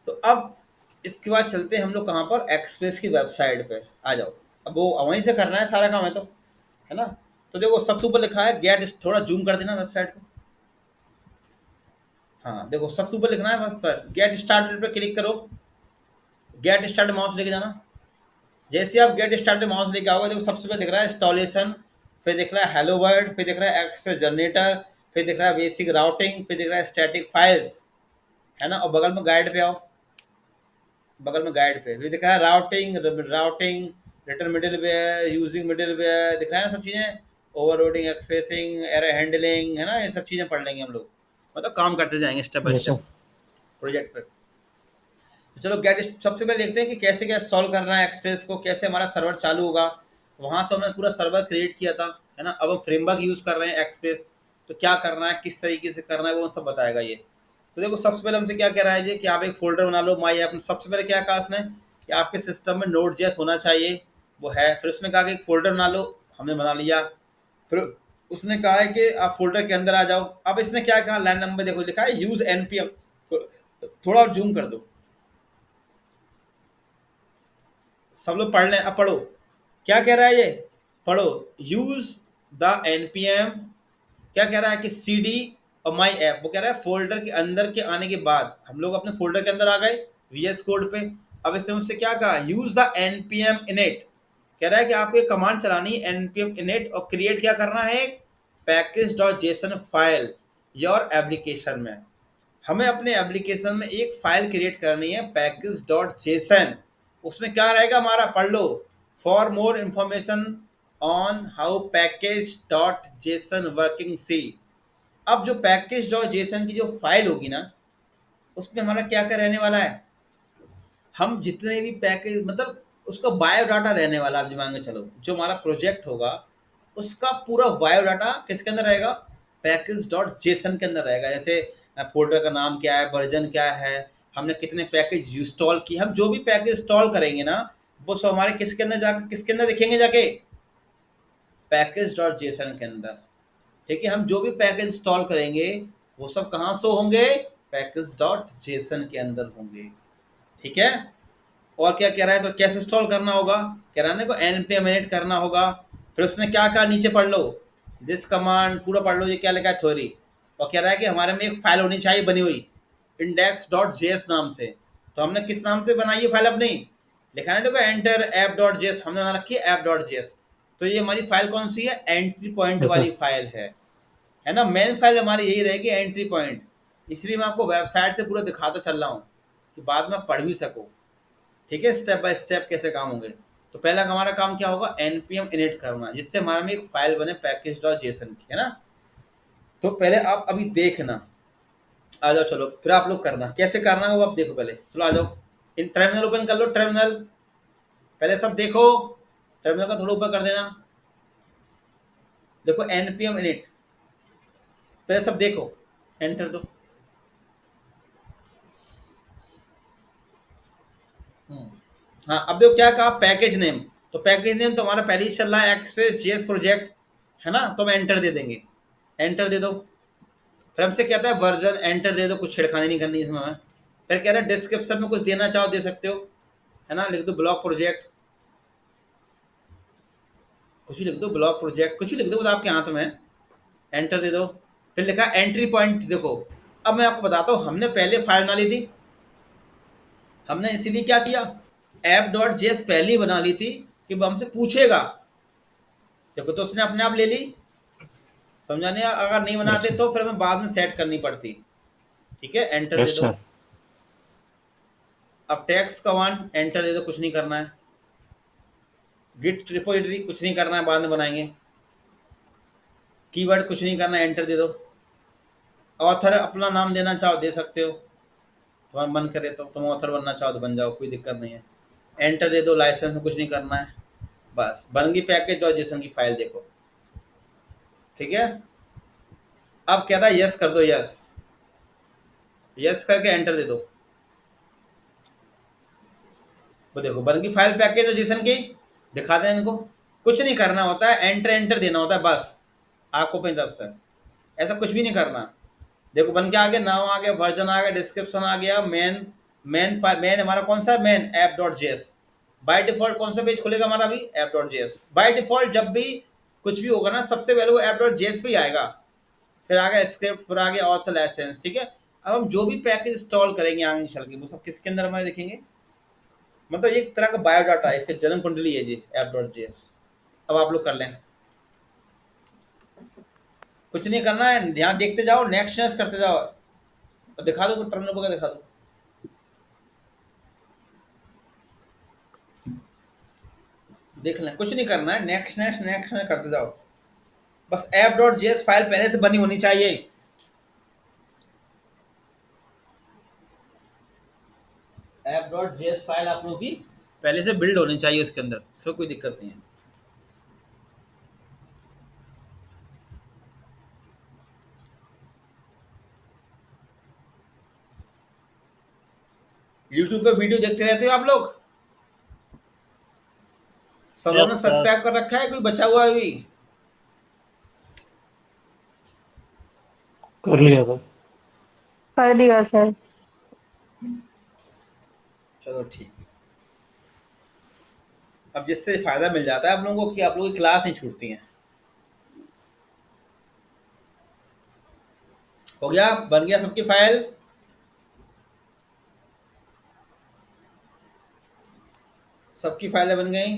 तो अब इसके बाद चलते हैं हम लोग कहाँ पर, एक्सप्रेस की वेबसाइट पे आ जाओ। अब वो वहीं से करना है सारा काम, है ना। तो देखो सबसे ऊपर लिखा है गेट, थोड़ा जूम कर देना वेबसाइट को। हाँ देखो सबसे ऊपर लिखना है बस, पर गेट स्टार्टेड पे क्लिक करो। गेट स्टार्ट माउस लेके जाना। जैसे आप गेट स्टार्ट माउस लेके आओगे, देखो सबसे पहले दिख रहा है इंस्टॉलेशन, फिर दिख रहा है हेलो वर्ल्ड, फिर दिख रहा है एक्सप्रेस जनरेटर, फिर दिख रहा है बेसिक राउटिंग, फिर दिख रहा है स्टैटिक फाइल्स, है ना। और बगल में गाइड पे आओ, बगल में गाइड पे फिर दिख रहा है routing, return middleware, using middleware, दिख रहा है ना सब चीज़ें, ओवरलोडिंग, एक्सप्रेसिंग, एरर हैंडलिंग, है ना। ये सब चीज़ें पढ़ लेंगे हम लोग, मतलब काम करते जाएंगे step by yes step sir. Project पे। तो चलो गेट, सबसे पहले देखते हैं कि कैसे क्या इंस्टॉल करना है एक्सप्रेस को, कैसे हमारा सर्वर चालू होगा। वहाँ तो हमने पूरा सर्वर क्रिएट किया था, है ना। अब हम फ्रेमवर्क यूज़ कर रहे हैं एक्सप्रेस, तो क्या करना है, किस तरीके से करना है, वो सब बताएगा ये। तो देखो सबसे पहले हमसे क्या कह रहा है ये, कि आप एक फोल्डर बना लो माई ऐप। सबसे पहले क्या कहा उसने, कि आपके सिस्टम में नोड जेएस होना चाहिए, वो है। फिर उसने कहा कि एक फोल्डर बना लो, हमने बना लिया। फिर उसने कहा है कि आप फोल्डर के अंदर आ जाओ। अब इसने क्या कहा, लाइन नंबर देखो लिखा है यूज एनपीएम, थोड़ा और जूम कर दो, सब लोग पढ़ लें। अब पढ़ो क्या कह रहा है ये, पढ़ो। यूज द एनपीएम, क्या कह रहा है कि सीडी और माई ऐप, वो कह रहा है फोल्डर के अंदर के आने के बाद हम लोग अपने फोल्डर के अंदर आ गए वीएस कोड पे। अब इसने मुझसे क्या कहा, यूज द एनपीएम इनिट, कह रहा है कि आपको एक कमांड चलानी है एनपीएम इनिट, और क्रिएट क्या करना है, एक package dot JSON file your application में। हमें अपने एप्लीकेशन में एक फाइल क्रिएट करनी है पैकेज डॉट जेसन। उसमें क्या रहेगा हमारा, पढ़ लो, for more information on how package dot JSON working see. अब जो पैकेज डॉट जेसन की जो फाइल होगी ना, उसमें हमारा क्या क्या रहने वाला है, हम जितने भी पैकेज, मतलब उसका बायोडाटा रहने वाला। आप मान के चलो जो हमारा प्रोजेक्ट होगा उसका पूरा बायोडाटा किसके अंदर रहेगा, पैकेज डॉट जेसन के अंदर रहेगा। जैसे फोल्डर का नाम क्या है, वर्जन क्या है, हमने कितने पैकेज इंस्टॉल किए, हम जो भी पैकेज इंस्टॉल करेंगे ना, वो सब हमारे किसके अंदर जाके, किसके अंदर दिखेंगे जाके, पैकेज डॉट जेसन के अंदर। ठीक है, हम जो भी पैकेज इंस्टॉल करेंगे वो सब कहाँ शो होंगे, पैकेज डॉट जेसन के अंदर होंगे। ठीक है। और क्या कह रहा है, तो कैसे इंस्टॉल करना होगा, कह रहा है ना को npm init करना होगा। फिर उसने क्या कहा, नीचे पढ़ लो, दिस कमांड पूरा पढ़ लो, ये क्या लिखा है थ्योरी। और कह रहा है कि हमारे में एक फाइल होनी चाहिए बनी हुई इंडेक्स डॉट जेएस नाम से। तो हमने किस नाम से बनाई है फाइल अपनी, लिखा है देखो एंटर ऐप डॉट जेएस, हमने बना रखी है ऐप डॉट जेएस। तो ये हमारी फाइल कौन सी है, एंट्री पॉइंट यस वाली सर। फाइल है ना। मेन फाइल हमारी यही रहेगी एंट्री पॉइंट। इसलिए मैं आपको वेबसाइट से पूरा दिखाता चल रहा हूँ कि बाद में आप पढ़ भी सको। ठीक है, स्टेप बाय स्टेप कैसे काम होंगे। तो पहला हमारा काम क्या होगा, npm init करना, जिससे हमारे में एक फाइल बने पैकेज डॉट जेसन की, है ना। तो पहले आप अभी देखना, आ जाओ चलो, फिर आप लोग करना, कैसे करना है वो आप देखो पहले। चलो आ जाओ, इन टर्मिनल ओपन कर लो, टर्मिनल पहले सब देखो, टर्मिनल का थोड़ा ऊपर कर देना। देखो npm init, पहले सब देखो, एंटर दो। हाँ अब देखो क्या कहा, पैकेज नेम। तो पैकेज नेम तो हमारा पहले ही चल रहा है एक्सप्रेस जेएस प्रोजेक्ट, है ना। तो हम एंटर दे देंगे, एंटर दे दो। फिर हमसे कहता है वर्जन, एंटर दे दो, कुछ छिड़खानी नहीं करनी इसमें हमें। फिर कह रहा है डिस्क्रिप्शन में कुछ देना चाहो दे सकते हो, है ना। लिख दो ब्लॉग प्रोजेक्ट, कुछ भी लिख दो, ब्लॉग प्रोजेक्ट कुछ भी लिख दो, वो तो आपके हाथ में है। एंटर दे दो। फिर लिखा एंट्री पॉइंट। देखो अब मैं आपको बताता हूँ, हमने पहले फाइल बना ली थी, हमने इसीलिए क्या किया, app.js पहले ही बना ली थी कि वो हमसे पूछेगा। देखो तो उसने अपने आप ले ली, समझाने, अगर नहीं बनाते तो फिर हमें बाद में सेट करनी पड़ती। ठीक है, एंटर दे यस दो। सर। अब टेक्स्ट कमांड एंटर दे दो, कुछ नहीं करना है। गिट रिपोजिटरी कुछ नहीं करना है, बाद में बनाएंगे। कीवर्ड कुछ नहीं करना है, एंटर दे दो। ऑथर अपना नाम देना चाहो दे सकते हो, तुम्हारा मन करे तो, तुम ऑथर बनना चाहो तो बन जाओ, कोई दिक्कत नहीं है। एंटर दे दो। लाइसेंस में कुछ नहीं करना है, बस बन गई पैकेज और जेसन की फाइल। देखो ठीक है, अब कह रहा है यस कर दो, यस, यस करके एंटर दे दो। वो देखो बन गई फाइल पैकेज और जेसन की। दिखा दें इनको, कुछ नहीं करना होता है, एंटर एंटर देना होता है बस आपको अपनी तरफ से, ऐसा कुछ भी नहीं करना। देखो बन के आ गया, नाम आ गया, वर्जन आ गया, डिस्क्रिप्शन आ गया, मेन मेन हमारा कौन सा है, मेन app.js। बाय डिफॉल्ट कौन सा पेज खुलेगा हमारा अभी, app.js। बाय डिफॉल्ट जब भी कुछ भी होगा ना, सबसे पहले वो app.js पे ही आएगा, फिर आ गया स्क्रिप्ट, फिर आ गया ऑथर लाइसेंस। ठीक है, अब हम जो भी पैकेज इंस्टॉल करेंगे आगे चल के, वो सब किसके अंदर हमारे देखेंगे, मतलब एक तरह का बायोडाटा है, इसके जन्म कुंडली है जी app.js। अब आप लोग कर लें, कुछ नहीं करना है, ध्यान देखते जाओ, नेक्स्ट नेक्स्ट करते जाओ। और दिखा दो टर्मिनल पर, दिखा दो। देख लें, कुछ नहीं करना है, नेक्स्ट नेक्स्ट नेक्स्ट नेक्स्ट करते जाओ। बस app.js फाइल पहले से बनी होनी चाहिए। app.js फाइल आप लोगों की पहले से बिल्ड होनी चाहिए उसके अंदर, इसको कोई दिक्कत नहीं है। यूट्यूब पे वीडियो देखते रहते हो आप लोग, सब लोगों ने यस सर। सब्सक्राइब कर रखा है, कोई बचा हुआ है अभी? कर लिया सर। कर दिया सर। चलो ठीक। अब जिससे फायदा मिल जाता है आप लोगों को कि आप लोगों की क्लास नहीं छूटती है। हो गया, बन गया सबकी फाइल। सबकी फाइलें बन गई।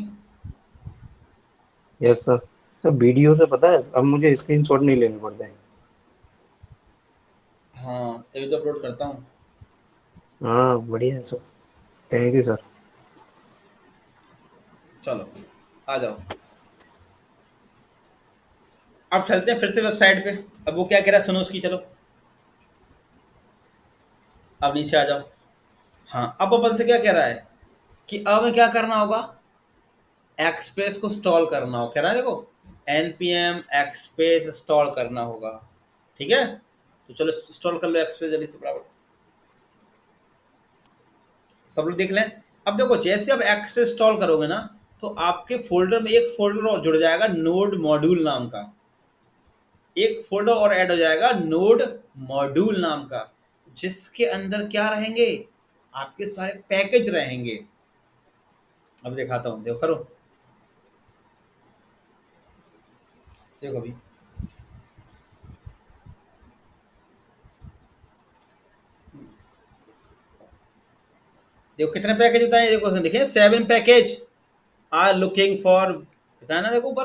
Yes sir. सर वीडियो से पता है अब मुझे स्क्रीनशॉट नहीं लेने पड़ते हैं। हाँ तभी तो अपलोड करता हूँ। हाँ बढ़िया है सर, थैंक यू सर। चलो आ जाओ, अब चलते हैं फिर से वेबसाइट पे। अब वो क्या कह रहा है सुनो उसकी, चलो अब नीचे आ जाओ। हाँ अब अपन से क्या कह रहा है कि अब हमें क्या करना होगा, एक्सप्रेस को इंस्टॉल करना हो, कह रहा है देखो npm एक्सप्रेस इंस्टॉल करना होगा। ठीक है, तो चलो इंस्टॉल कर लो एक्सप्रेस जल्दी से बराबर, सब लोग देख लें। अब देखो जैसे अब एक्सप्रेस इंस्टॉल करोगे ना, तो आपके फोल्डर में एक फोल्डर और जुड़ जाएगा नोड मॉड्यूल नाम का, एक फोल्डर और ऐड हो जाएगा नोड मॉड्यूल नाम का, जिसके अंदर क्या रहेंगे, आपके सारे पैकेज रहेंगे। अब दिखाता हूँ, देखो करो, देखो अभी देखो कितने पैकेज बताए, देखो उसने लिखे 7 पैकेज आर लुकिंग फॉर, दिखाया ना देखो ऊपर,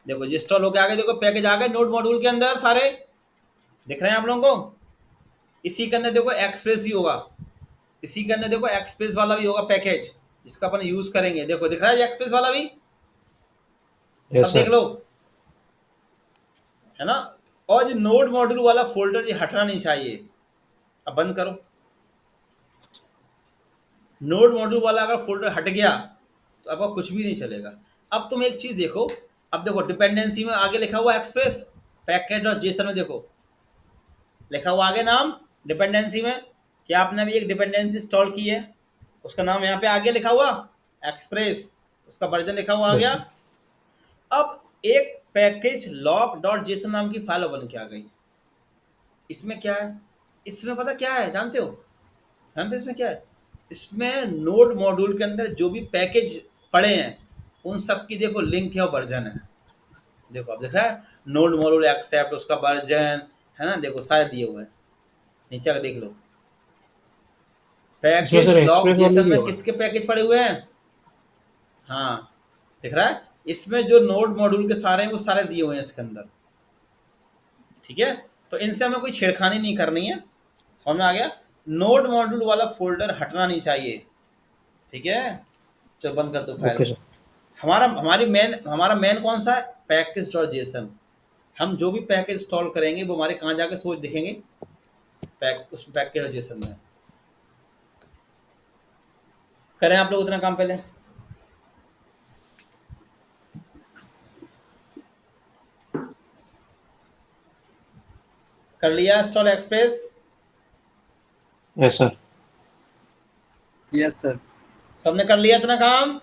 देखो जी इंस्टॉल होके आ गए, देखो पैकेज आ गए नोड मॉड्यूल के अंदर सारे, दिख रहे हैं आप लोगों को। इसी के अंदर देखो एक्सप्रेस भी होगा, इसी के अंदर देखो एक्सप्रेस वाला भी होगा पैकेज, जिसका अपन यूज करेंगे। देखो दिख रहा है एक्सप्रेस वाला भी, सब यस देख सर। लो, है ना। और जो नोड मॉड्यूल वाला फोल्डर ये हटना नहीं चाहिए। अब बंद करो, नोड मॉड्यूल वाला अगर फोल्डर हट गया तो आपका कुछ भी नहीं चलेगा। अब तुम एक चीज देखो, अब देखो डिपेंडेंसी में आगे लिखा हुआ एक्सप्रेस पैकेज और जेसन में देखो लिखा हुआ आगे नाम डिपेंडेंसी में, क्या आपने अभी एक डिपेंडेंसी इंस्टॉल की है, उसका नाम यहाँ पे आगे लिखा हुआ एक्सप्रेस, उसका वर्जन लिखा हुआ आ गया। अब एक पैकेज लॉक डॉट जेसन नाम की फाइल बन के आ गई। इसमें क्या है, इसमें पता क्या है, जानते हो, जानते हो इसमें क्या है, इसमें नोड मॉड्यूल के अंदर जो भी पैकेज पड़े हैं उन सब की देखो लिंक है और वर्जन है। देखो अब देख रहा है नोड मॉड्यूल एक्सेप्ट, उसका वर्जन है ना, देखो सारे दिए हुए हैं, नीचे आके देख लो। इसमें पैकेज सर लॉक एक्सप्रेस वाले जेसन भी में होगा। किसके पैकेज पड़े हुए हैं? हाँ, दिख रहा है, इसमें जो नोड मॉड्यूल के सारे हैं वो सारे दिए हुए हैं इसके अंदर, ठीक है। तो इनसे हमें कोई छेड़खानी नहीं करनी है, समझ में आ गया। नोड मॉड्यूल वाला फोल्डर हटना नहीं चाहिए, ठीक है। चलो बंद कर दो फाइल। Okay sir. हमारा मेन कौन सा है? Package dot Jason. हम जो भी पैकेज इंस्टॉल करेंगे वो हमारे कहाँ जाके सोच दिखेंगे? उस पैकेज डॉट जेसन में। करें आप लोग उतना काम पहले। कर लिया install express? Yes sir. Yes sir. सबने कर लिया इतना काम?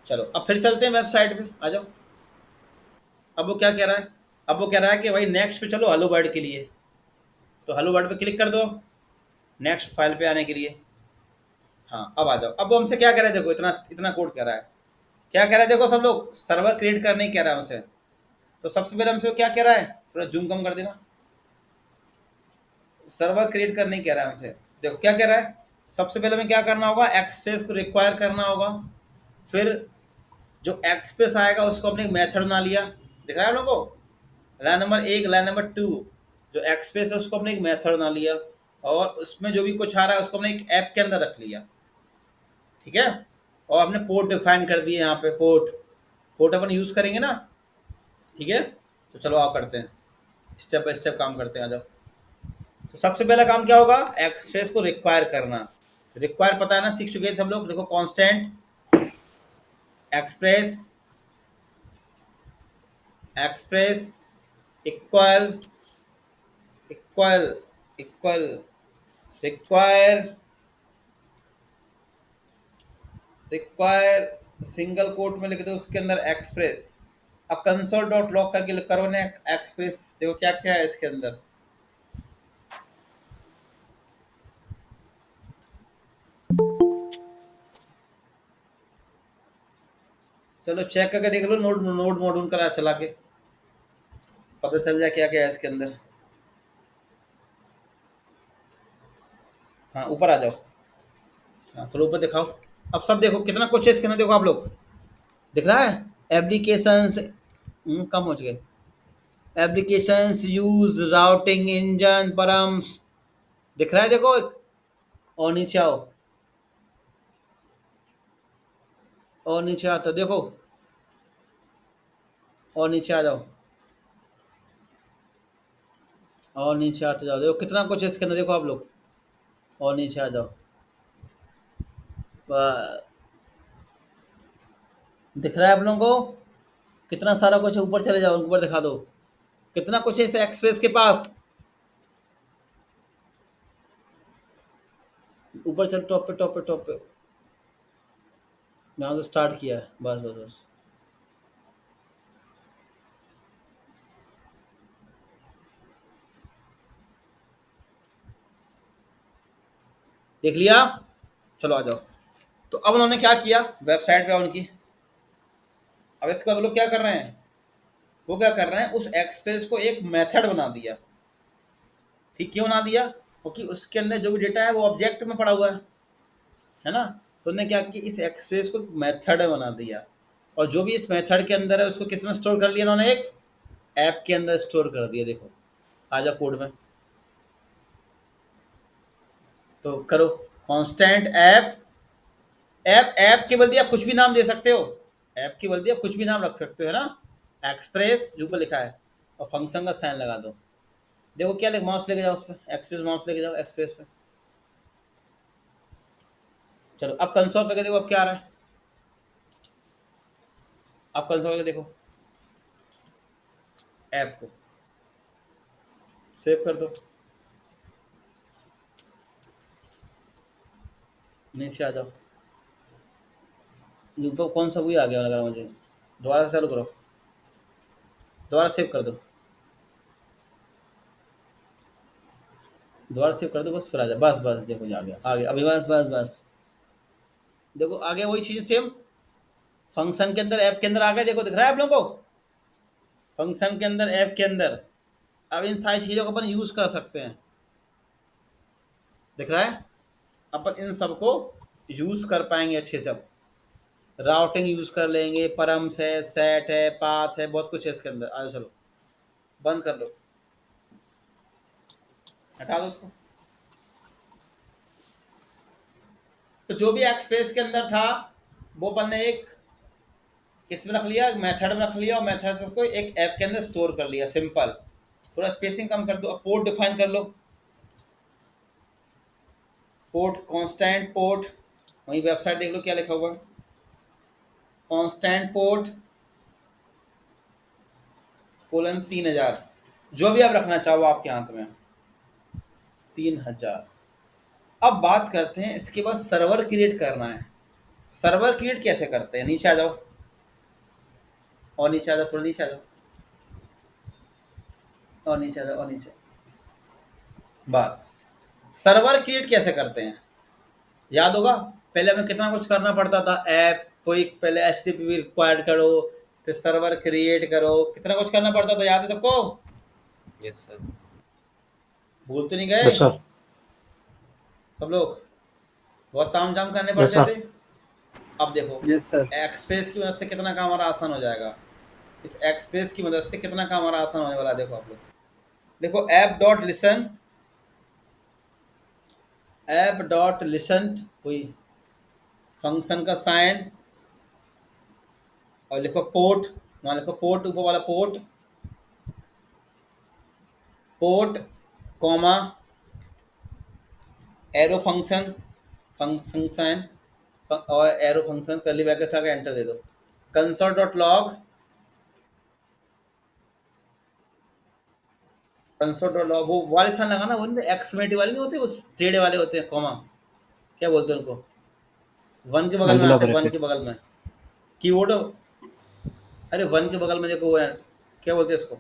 चलो अब फिर चलते हैं वेबसाइट पे, आ जाओ। अब वो क्या कह रहा है? अब वो कह रहा है कि भाई नेक्स्ट पे चलो हेलो वर्ल्ड के लिए, तो हेलो वर्ल्ड पे क्लिक कर दो नेक्स्ट फाइल पे आने के लिए। हाँ अब आ जाओ। अब वो हमसे क्या कह रहा है, देखो इतना इतना कोड कह रहा है। क्या कह रहा है देखो सब लोग, सर्वर क्रिएट करने ही कह रहा है हमसे। तो सबसे पहले हमसे वो क्या कह रहा है, थोड़ा जूम कम कर देना। सर्वर क्रिएट करने ही कह रहा है हमसे। देखो क्या कह रहा है, सबसे पहले हमें क्या करना होगा, एक्सप्रेस को रिक्वायर करना होगा। फिर जो एक्सप्रेस आएगा उसको हमने एक मेथड बना लिया, दिख रहा है आप लोगों को, लाइन नंबर 1 लाइन नंबर 2 जो एक्सप्रेस है उसको हमने एक मेथड बना लिया, और उसमें जो भी कुछ आ रहा है उसको हमने एक ऐप के अंदर रख लिया, ठीक है। और हमने पोर्ट डिफाइन कर दिए, यहाँ पे पोर्ट अपन यूज़ करेंगे ना, ठीक है। तो चलो आओ करते हैं, स्टेप बाय स्टेप काम करते हैं, आ जाओ। तो सबसे पहला काम क्या होगा, एक्सप्रेस को रिक्वायर करना। रिक्वायर पता है ना, सीख चुके हैं सब लोग। देखो constant express equal equal equal require single quote में लिख दो उसके अंदर एक्सप्रेस। अब कंसोल डॉट लॉग करके करो ना एक्सप्रेस, देखो क्या क्या है इसके अंदर। चलो चेक करके देख लो, नोड मॉड्यूल करा चला के पता चल जाए क्या क्या है इसके अंदर। हाँ ऊपर आ जाओ, हाँ थोड़ा ऊपर दिखाओ। अब सब देखो कितना कुछ है इसके अंदर, देखो आप लोग, दिख रहा है एप्लीकेशंस, कम पहुँच गए। Applications use routing engine params, दिख रहा है देखो एक, और नीचे आओ, और नीचे आता देखो, और नीचे आ जाओ, और नीचे आते जाओ, देखो कितना कुछ है इसके अंदर, देखो आप लोग, और नीचे आ जाओ। दिख रहा है आप लोगों को कितना सारा कुछ है? ऊपर चले जाओ, ऊपर दिखा दो कितना कुछ है इस एक्सप्रेस के पास। ऊपर चल, टॉप पे यहाँ से स्टार्ट किया है, बस बस बस। देख लिया? चलो आ जाओ। तो अब उन्होंने क्या किया, वेबसाइट पे उनकी। अब इसके बाद वो लोग क्या कर रहे हैं, वो क्या कर रहे हैं, उस एक्सप्रेस को एक मेथड बना दिया। ठीक, क्यों बना दिया? क्योंकि उसके अंदर जो भी डेटा है वो ऑब्जेक्ट में पड़ा हुआ है ना। तो उन्होंने क्या किया, इस एक्सप्रेस को मेथड बना दिया, और जो भी इस मेथड के अंदर है उसको किस में स्टोर कर लिया उन्होंने, एक ऐप के अंदर स्टोर कर दिया। देखो आ जाओ कोड में, तो करो कांस्टेंट ऐप के बदले आप कुछ भी नाम दे सकते हो, ऐप के बदले आप कुछ भी नाम रख सकते हो, है ना। एक्सप्रेस जो ऊपर लिखा है, और फंक्शन का साइन लगा दो। देखो क्या लिख, माउस लेके जाओ उस पर, एक्सप्रेस माउस लेके जाओ एक्सप्रेस पे। चलो अब कंसोल करके देखो अब क्या आ रहा है। अब कंसोल करके देखो, ऐप को सेव कर दो, नीचे आ जाओ। ऊपर कौन सा वही आ गया लग रहा है मुझे, दोबारा से चालू करो, दोबारा सेव कर दो, दोबारा सेव कर दो, बस फिर आ जाए, बस बस देखो आ गया, आ गया अभी, बस बस बस देखो आ गया वही चीज़ सेम। फंक्शन के अंदर ऐप के अंदर आ गया, देखो दिख रहा है आप लोगों को, फंक्शन के अंदर ऐप के अंदर अब इन सारी चीज़ों को अपन यूज़ कर सकते हैं, दिख रहा है, अपन इन सबको यूज़ कर पाएंगे अच्छे से। अब राउटिंग यूज़ कर लेंगे, परम्स है, सेट है, पाथ है, बहुत कुछ है इसके अंदर। आ जाओ चलो बंद कर लो, हटा दो उसको। तो जो भी एक्सप्रेस के अंदर था वो अपन ने एक किस में रख लिया, मेथड में रख लिया, और मेथड से उसको एक ऐप के अंदर स्टोर कर लिया। सिंपल, थोड़ा स्पेसिंग कम कर दो। अब पोर्ट डिफाइन कर लो, पोर्ट कांस्टेंट पोर्ट, वहीं वेबसाइट देख लो क्या लिखा हुआ है, कांस्टेंट पोर्ट कोलन 3000, जो भी आप रखना चाहो आपके हाथ में 3000। अब बात करते हैं इसके बाद सर्वर क्रिएट करना है। सर्वर क्रिएट कैसे करते हैं, नीचे आ जाओ, और नीचे आ जाओ, थोड़ा नीचे आ जाओ, और नीचे आ जाओ, और नीचे। बस सर्वर क्रिएट कैसे करते हैं याद होगा। पहले हमें कितना कुछ करना पड़ता था, ऐप कोई पहले HTTP रिक्वायर्ड करो, फिर सर्वर क्रिएट करो, कितना कुछ करना पड़ता था, याद है सबको? Yes sir. भूल तो नहीं गए यस सर। सब लोग? बहुत तामझाम करने यस पड़ते सर। थे। अब देखो यस सर। एक्सप्रेस की मदद से कितना काम हमारा आसान हो जाएगा। इस एक्सप्रेस की मदद से कितना काम हमारा आसान होने वाला है। देखो आप लोग, देखो ऐप.लिसन कोई फंक्शन का साइन, और लिखो पोर्ट, वहाँ लिखो पोर्ट, ऊपर वाला port, port comma arrow function, function sine और एरो फंक्शन, कर्ली ब्रैकेट्स आके एंटर दे दो। console.log, console.log वो वाले साइन लगाना, वो एक्समेटिव वाले नहीं होते, वो टेढ़े वाले होते हैं, कॉमा क्या बोलते हैं उनको, वन के बगल में मंजिला आते हैं, वन ब्रैकेट। के बगल में कीबोर्ड, अरे वन के बगल में देखो वो है, क्या बोलते हैं इसको,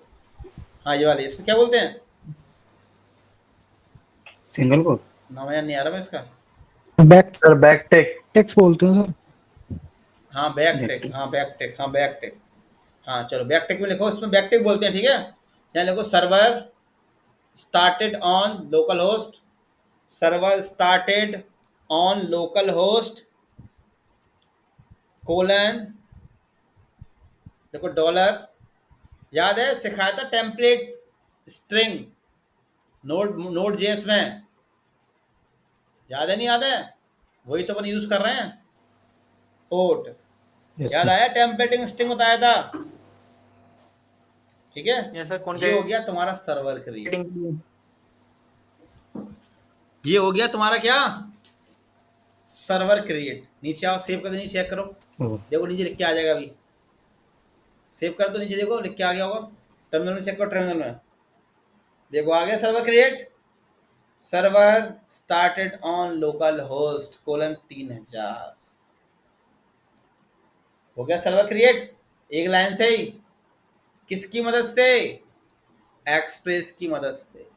हाँ ये वाले, इसको क्या बोलते हैं, सिंगल कोड। नाम याद नहीं आ रहा मैं इसका। Back sir backtick. Ticks बोलते हैं सर। हाँ बैकटेक, हाँ बैकटेक, हाँ बैकटेक, हाँ चलो बैकटेक में लिखो, इसमें बैकटेक बोलते हैं, ठीक है। यहाँ लिखो server started on local host, server started on local host colon, देखो डॉलर, याद है सिखाया था टेम्पलेट स्ट्रिंग नोड जेएस में, याद है नहीं याद है, वही तो अपन यूज कर रहे हैं। पोर्ट यस याद सर। आया, टेम्पलेटिंग स्ट्रिंग बताया था, ठीक है। Yes sir. कौन ये हो गया तुम्हारा सर्वर क्रिएट, ये हो गया तुम्हारा क्या, सर्वर क्रिएट। नीचे आओ, सेव करके नीचे चेक करो, देखो नीचे लिख के आ जाएगा, अभी सेव कर दो, नीचे देखो लिख के आ गया होगा, टर्मिनल में चेक करो, टर्मिनल में देखो आ गया server create, server started on local host colon 3000, हो गया सर्वर क्रिएट, एक लाइन से ही। किसकी मदद से, एक्सप्रेस की मदद से।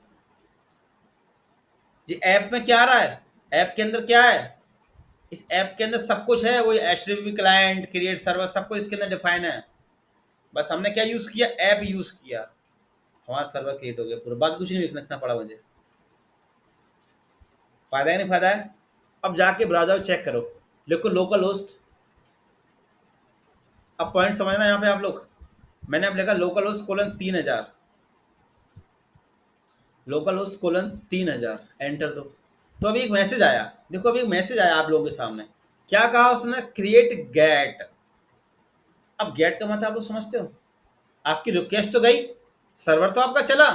जी ऐप में क्या आ रहा है, ऐप के अंदर क्या है, इस ऐप के अंदर सब कुछ है, वही HTTP क्लाइंट, क्रिएट सर्वर, सब कुछ इसके अंदर डिफाइन है। बस हमने क्या यूज किया, ऐप यूज किया, हमारा सर्वर क्रिएट हो गया पूरा, बाकी कुछ नहीं लिखना पड़ा मुझे। फायदा है नहीं फायदा है। अब जाके ब्राउज़र चेक करो, लिखो लोकल होस्ट, अब पॉइंट समझना यहाँ पे आप लोग, मैंने अब लिखा local host colon 3000, local host colon 3000, enter दो। तो अभी एक मैसेज आया, देखो अभी एक मैसेज आया आप लोगों के सामने, क्या कहा उसने, क्रिएट गेट। अब गेट का मतलब आप लोग समझते हो, आपकी रिक्वेस्ट तो गई, सर्वर तो आपका चला,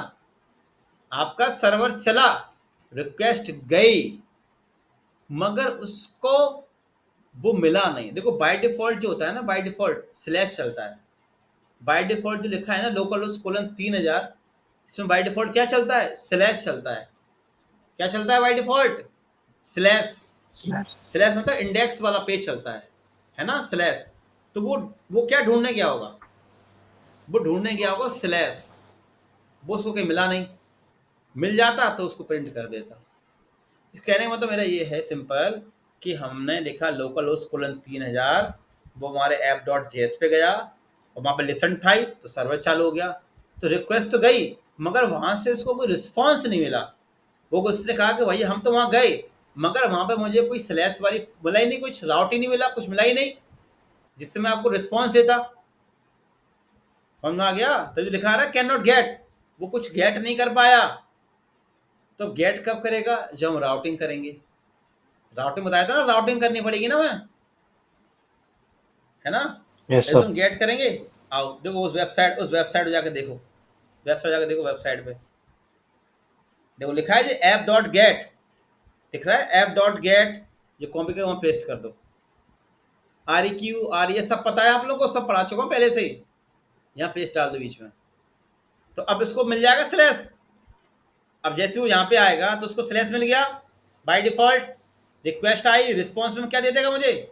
आपका सर्वर चला, रिक्वेस्ट गई, मगर उसको वो मिला नहीं। देखो बाय डिफॉल्ट जो होता है ना, बाय डिफॉल्ट स्लैश चलता है, बाय डिफॉल्ट जो लिखा है ना लोकल होस्ट कोलन 3000, इसमें बाय डिफॉल्ट क्या चलता है, स्लैश चलता है। क्या चलता है बाय डिफॉल्ट, स्लैश। स्लैश मतलब इंडेक्स वाला पेज चलता है ना, स्लैश। तो वो क्या ढूंढने गया होगा, वो ढूंढने गया होगा स्लैश, वो उसको कहीं मिला नहीं, मिल जाता तो उसको प्रिंट कर देता। इस कहने का मतलब मेरा ये है सिंपल, कि हमने लिखा लोकल होस्ट कोलन 3000, वो हमारे ऐप.js पे गया और वहाँ पे लिसन था ही, तो सर्वर चालू हो गया, तो रिक्वेस्ट तो गई मगर वहां से उसको कोई रिस्पॉन्स नहीं मिला। वो उसने कहा कि भाई हम तो वहां गए, मगर वहां पे मुझे कोई स्लैश वाली मिला ही नहीं, कुछ राउट ही नहीं मिला, कुछ मिला ही नहीं जिससे मैं आपको रिस्पॉन्स देता। समझ में आ गया? तो जो लिखा है ना कैन नॉट गेट, वो कुछ गेट नहीं कर पाया। तो गेट कब करेगा? जब हम राउटिंग करेंगे। राउटिंग बताया था ना, राउटिंग करनी पड़ेगी ना, मैं है ना। यस तुम सर। गेट करेंगे, आओ देखो उस वेबसाइट पे जाकर देखो, वेबसाइट पे देखो लिखा है जी ऐप डॉट गेट, दिख रहा है ऐप डॉट गेट। जो कॉपी कर वहां पेस्ट कर दो। REQ सब पता है आप लोगों को, सब पढ़ा चुका हूं पहले से ही। यहाँ पेस्ट डाल दो बीच में, तो अब इसको मिल जाएगा स्लैश। अब जैसे वो यहाँ पे आएगा तो उसको स्लैश मिल गया by default. Request I, response में क्या दे देगा मुझे?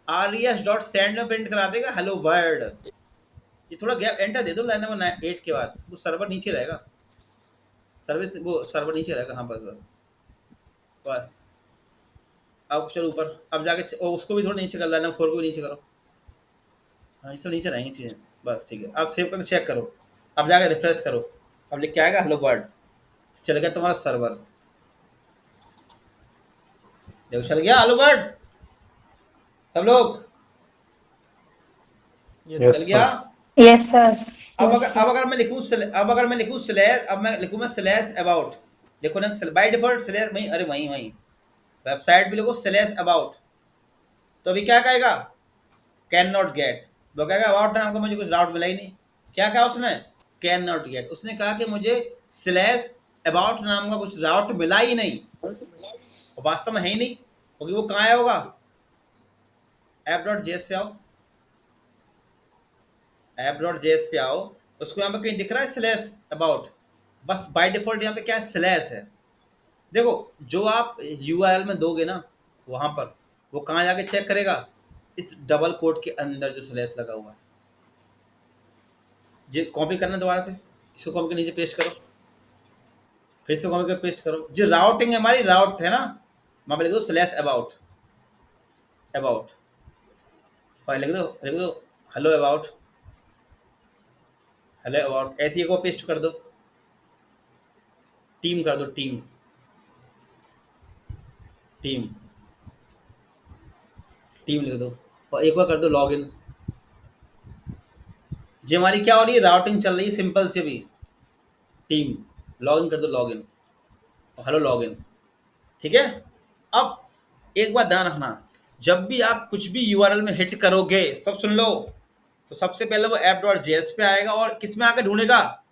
res.send में प्रिंट करा देगा हेलो वर्ल्ड। ये थोड़ा गैप एंटर दे दो लाइन नंबर 8 के बाद, वो सर्वर नीचे रहेगा, सर्वर नीचे रहेगा। हाँ बस अब चलो ऊपर, अब जाके उसको भी थोड़ा नीचे कर, लाइन नंबर 4 को भी नीचे करो। हाँ इससे नीचे रहेंगी चीज़ें, बस ठीक है। अब सेव करके चेक करो, अब जाके रिफ्रेश करो, अब लिख के आएगा हेलो वर्ल्ड। चल गया तुम्हारा सर्वर, देखो चल गया हेलो वर्ल्ड। सब लोग यस चल गया। सर। Yes sir. अब अगर मैं लिखूं स्लैश, अब मैं लिखूं स्लैश अबाउट, देखो ना बाय डिफॉल्ट स्लैश वहीं, अरे वहीं वेबसाइट पे लिखो स्लैश अबाउट, तो अभी क्या कहेगा? Can not gate. वो कहेगा अबाउट नाम का मुझे कुछ राउट मिला ही नहीं। क्या कहा उसने? Can not gate. उसने कहा कि मुझे स्लैश अबाउट नाम का कुछ राउट मिला ही नहीं, और वास्तव में है ही नहीं, क्योंकि वो कहाँ आया होगा? app.js पे आओ, app.js पे आओ, उसको यहाँ पे कहीं दिख रहा है स्लैश अबाउट? बस बाय डिफॉल्ट यहाँ पे क्या है? स्लैश है। देखो जो आप URL में दोगे ना, वहां पर वो कहाँ जाके चेक करेगा? इस डबल कोट के अंदर जो स्लैश लगा हुआ है। जी कॉपी करना दोबारा से, इसको कॉपी के नीचे पेस्ट करो, फिर से कॉपी कर पेस्ट करो। जो राउटिंग है हमारी, राउट है ना, वहां पे लिख दो स्लैश अबाउट, फाइल लिख दो हेलो अबाउट, ऐसे ही को पेस्ट कर दो, टीम कर दो, टीम लिख दो, और एक बार कर दो लॉगिन। जी हमारी क्या हो रही है? राउटिंग चल रही है सिंपल से भी। टीम लॉगिन कर दो, लॉगिन, हेलो लॉगिन, ठीक है। अब एक बात ध्यान रखना, जब भी आप कुछ भी URL में हिट करोगे, सब सुन लो, तो सबसे पहले वो app.js पे आएगा, और किस में आकर ढूंढेगा?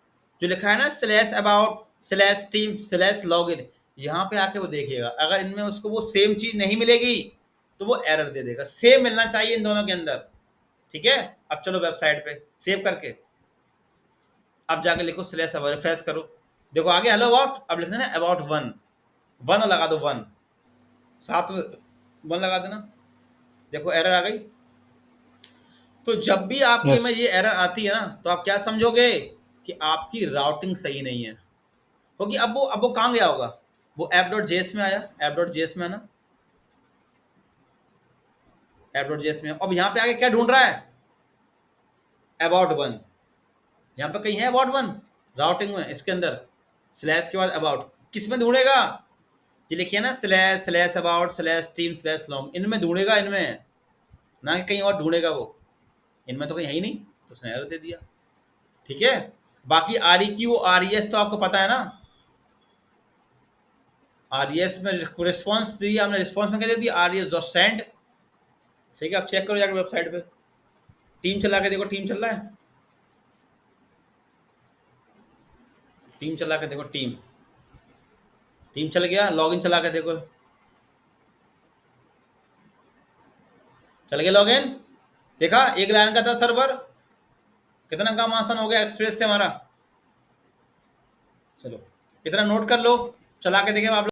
जो लिखा है ना slash about slash team slash login, यहाँ पे आके वो देखिएगा। अगर इनमें उसको वो सेम चीज नहीं मिलेगी तो वो एरर दे देगा। सेम मिलना चाहिए इन दोनों के अंदर, ठीक है। अब चलो वेबसाइट पे सेव करके, अब जाके लिखो स्लैश अबाउट, रिफ्रेश करो, देखो आगे हेलो अबाउट। अब लिखना है अबाउट वन लगा दो, वन साथ में वन लगा देना, देखो एरर आ गई। तो जब भी आपके यस में ये एरर आती है ना, तो आप क्या समझोगे? कि आपकी राउटिंग सही नहीं है, क्योंकि अब वो कहाँ गया होगा? वो app.js में आया, app.js में है ना, app.js में। अब यहाँ पे आके क्या ढूंढ रहा है? अबाउट वन, यहाँ पे कहीं है अबाउट वन राउटिंग में, इसके अंदर स्लैश के बाद अबाउट। किस में ढूंढेगा? ये लिखिए ना slash about slash team slash long, इनमें ढूंढेगा, इनमें ना कि कहीं और ढूंढेगा। वो इनमें तो कहीं है ही नहीं, तो उसने एरर दे दिया, ठीक है। बाकी REQ RES तो आपको पता है ना, RES में रिस्पॉन्स दिया हमने, रिस्पॉन्स में क्या दे दिया? RES.send, ठीक है। अब चेक करो जाकर वेबसाइट पे, टीम चला के देखो, टीम चल रहा है, टीम चला के देखो, टीम चल गया। लॉगिन चला के देखो, चल गया लॉगिन, देखा एक लाइन का था सर्वर, कितना काम आसान हो गया एक्सप्रेस से हमारा। चलो इतना नोट कर लो, चला के देखें आप।